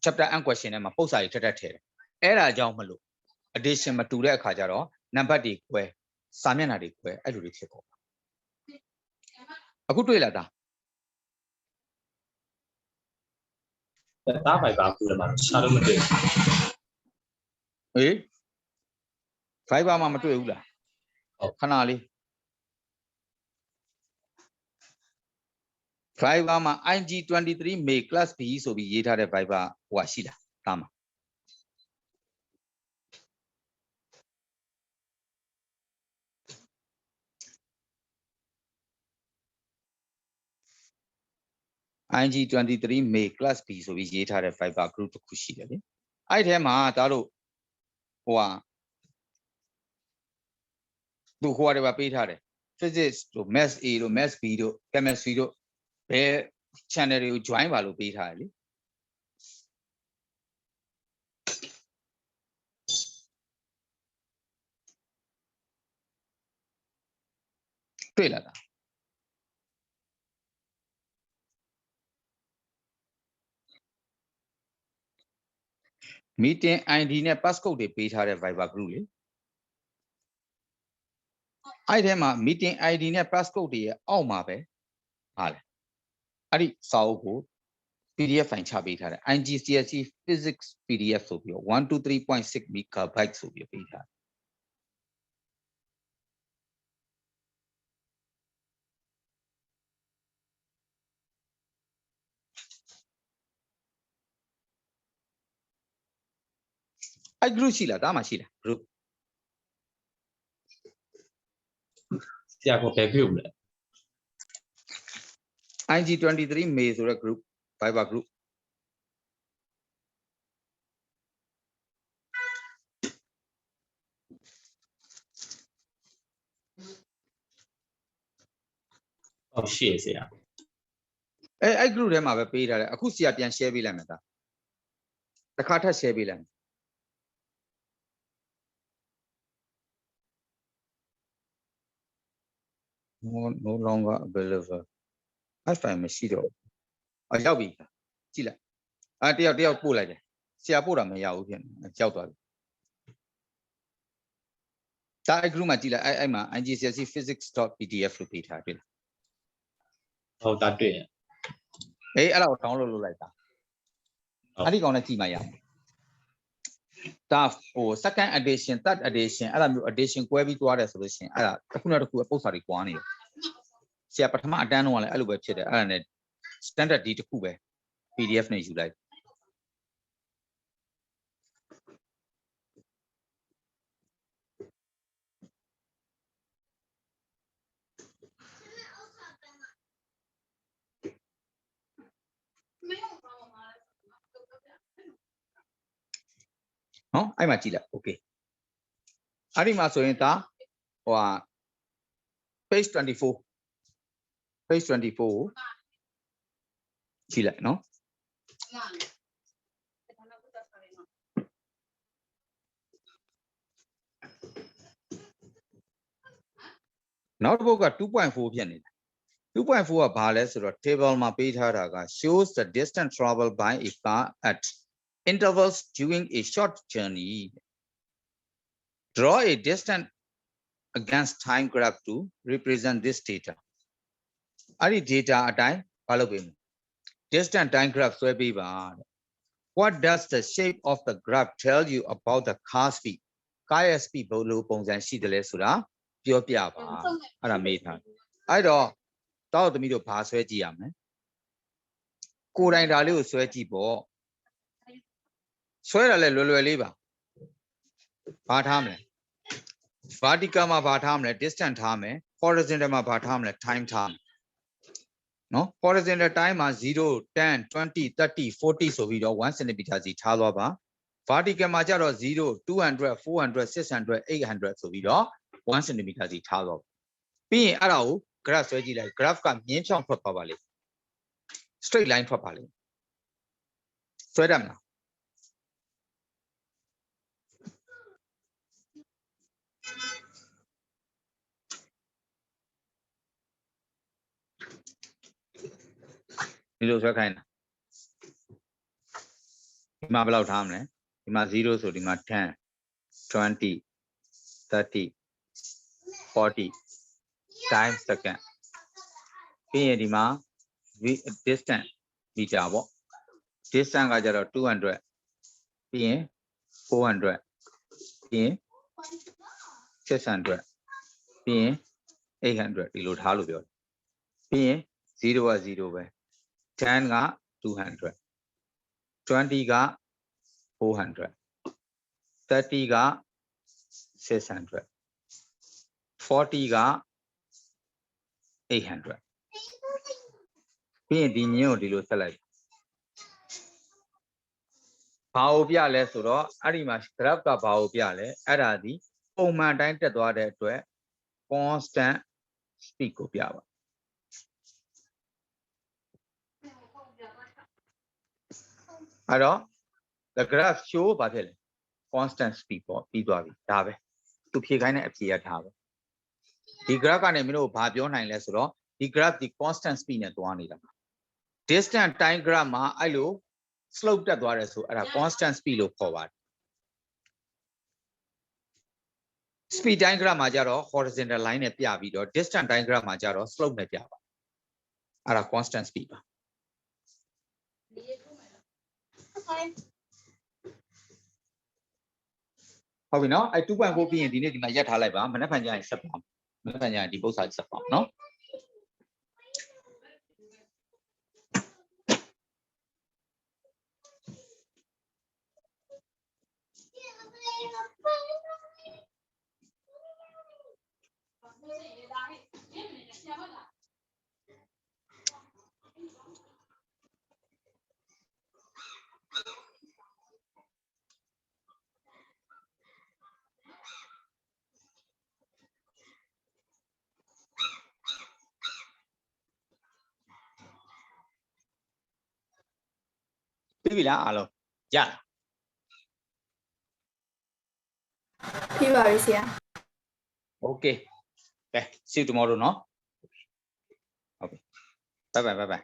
chapter and question ထဲမှာပုတ်စာတွေထပ်ထည့်တယ်အဲ့ဒါကြောင့်မလို့ addition မတူတဲ့အခါကျတော့ number တွေကွဲစာမျက်နှာတွေကွဲအဲ့လိုတွေဖြစ်ကုန်အခုတွေ့လားဒါ တား Viber ကူလည်းမှာရှာလို့မတွေ့ ဟေး Viber မှာမတွေ့ဘူးလားဟုတ်ခဏလေး Viber မှာ IG23 May class B ဆိုပြီးရေးထားတဲ့ Viber ဟိုရှိလားဒါမှာIG23 May class B ဆိုပြီးရေးထားတဲ့ Viber group တစ်ခုရှိတယ်လေအဲ့ထဲမှာဒါတို့ဟိုဟာသူဟိုဟာတွေပါပေးထားတယ် physics တို့ math A တို့ math B တို့ chemistry တို့ဘယ် channel တွေကို join ပါလို့ပေးထားတယ်လေတွေ့လားဒါ meeting ID နဲ့ passcode တွေပေးထားတဲ့ Viber group လေအဲ့ထဲမှာ meeting ID နဲ့ passcode တွေရဲ့အောက်မှာပဲဟာလေအဲ့ဒီစာအုပ်ကို PDF file ချပေးထားတယ် IGCSE physics PDF ဆိုပြီးတော့ 123.6 megabyte ဆိုပြီးပေးထားတယ်အဲ့ group ရှိလားဒါမှရှိလား group ဆရာကဘယ်ပြုတ်လဲ IG23 May ဆိုတဲ့ group Viber group ဟုတ်ရှိရဆရာ အဲ့ group ထဲမှာပဲပေးထားတယ်အခုဆရာပြန် share ပေးလိုက်မယ်ဒါတစ်ခါထပ် share ပေးလိုက် no longer available Wi-Fi မရှိတော့ရောက်ပြီကြည့်လိုက်တယောက်ပို့လိုက်တယ်ဆရာပို့တာမရဘူးဖြစ်နေရောက်သွားပြီဒါအဲ့ group မှာကြည့်လိုက်အဲ့မှာ IGCSE physics.pdf လို့ပေးထားတွေ့လား ဟုတ်တာတွေ့ရ အဲ့ဒါကို download လုပ်လိုက်တာအဲ့ဒီကောင်နဲ့ကြည့်မှရမယ်ဒါဟို second edition third edition အဲ့ဒါမျိုး edition ကွဲပြီးသွားတယ်ဆိုလို့ရှိရင်အဲ့ဒါတစ်ခုနဲ့တစ်ခုပုတ်စာတွေကွာနေတယ်ဆရာပထမအတန်းတော့လည်းအဲ့လိုပဲဖြစ်တယ်အဲ့ဒါနဲ့ standard D တစ်ခုပဲ PDF နဲ့ယူလိုက်နော်အဲ့မှာကြည့်လိုက် okay အဲ့ဒီမှာဆိုရင်ဒါဟိုဟာ page 24 page 24ကိုကြည့်လိုက်နော်နောက်တစ်ပုဒ်က 2.4 ဖြစ်နေတယ် 2.4 ကဘာလဲဆိုတော့ table မှာပေးထားတာက shows the distance traveled by a car at intervals during a short journey draw a distance against time graph to represent this data အဲ့ဒီ data အတိုင်းဘာလုပ်ပေးမလဲ distance time graph ဆွဲပေးပါတဲ့ what does the shape of the graph tell you about the car speed ကားရဲ့ speed ဘယ်လိုပုံစံရှိတယ်လဲဆိုတာပြောပြပါအဲ့ဒါမေးထားအဲ့တော့တောက်သမီးတို့ဘာဆွဲကြည့်ရမလဲကိုယ်တိုင်ဒါလေးကိုဆွဲကြည့်ပေါ့ဆွဲတာလဲလွယ်လွယ်လေးပါဘာထားမလဲ vertical မှာဘာထားမလဲ distance ထားမယ် horizontal မှာဘာထားမလဲ time ထားမယ်နော် horizontal time မှာ0 10 20 30 40ဆိုပြီးတော့1 cm စီထားသွားပါ vertical မှာကျတော့0 200 400 600 800ဆိုပြီးတော့1 cm စီထားသွားပါပြီးရင်အဲ့ဒါကို graph ဆွဲကြည့်လိုက် graph ကမြင်းဖြောင်းထွက်ပါလိမ့် straight line ထွက်ပါလိမ့်ဆွဲတတ်မလားဒီလိုဆွဲခိုင်းတာဒီမှာဘယ်လောက်ထားမလဲဒီမှာ0ဆိုဒီမှာ10 20 30 40 time second ပြီးရင်ဒီမှာ distance meter ပေါ့ distance ကကြတော့200ပြီးရင်400ပြီးရင်600ပြီးရင်800ဒီလိုထားလို့ပြောတယ်ပြီးရင်0က0ပဲ10က200 20က400 30က600 40က800ပြီးရင်ဒီညင်းကိုဒီလိုဆက်လိုက်ဘာကိုပြလဲဆိုတော့အဲ့ဒီမှာ graph ကဘာကိုပြလဲအဲ့ဒါဒီပုံမှန်တိုင်းတက်သွားတဲ့အတွက် constant speed ကိုပြပါအဲ့တော့ the graph show ဘာဖြစ်လဲ constant speed ပေါ့ပြီးသွားပြီဒါပဲသူဖြေခိုင်းတဲ့အဖြေရထားပဲဒီ graph ကနေမင်းတို့ဘာပြောနိုင်လဲဆိုတော့ဒီ graph ဒီ constant speed နဲ့သွားနေတာ distance time graph မှာအဲ့လို slope တက်သွားတယ်ဆိုအဲ့ဒါ constant speed လို့ခေါ်ပါတယ် speed time graph မှာကျတော့ horizontal line နဲ့ပြပြီးတော့ distance time graph မှာကျတော့ slope နဲ့ပြပါအဲ့ဒါ constant speed ပါဟုတ်ပြီနော်အဲ့ 2.4 ပြီးရင်ဒီနေ့ဒီမှာရက်ထားလိုက်ပါမနေ့ဖန်ကြရင်ဆက်ပါမနေ့ဖန်ကြရင်ဒီပု္ပ္ပစာဆက်ပါနော် ပြီးပြီလားအားလုံးရ ပြီးပါပြီဆရာ Okay ကဲ see you tomorrow နော် Okay bye bye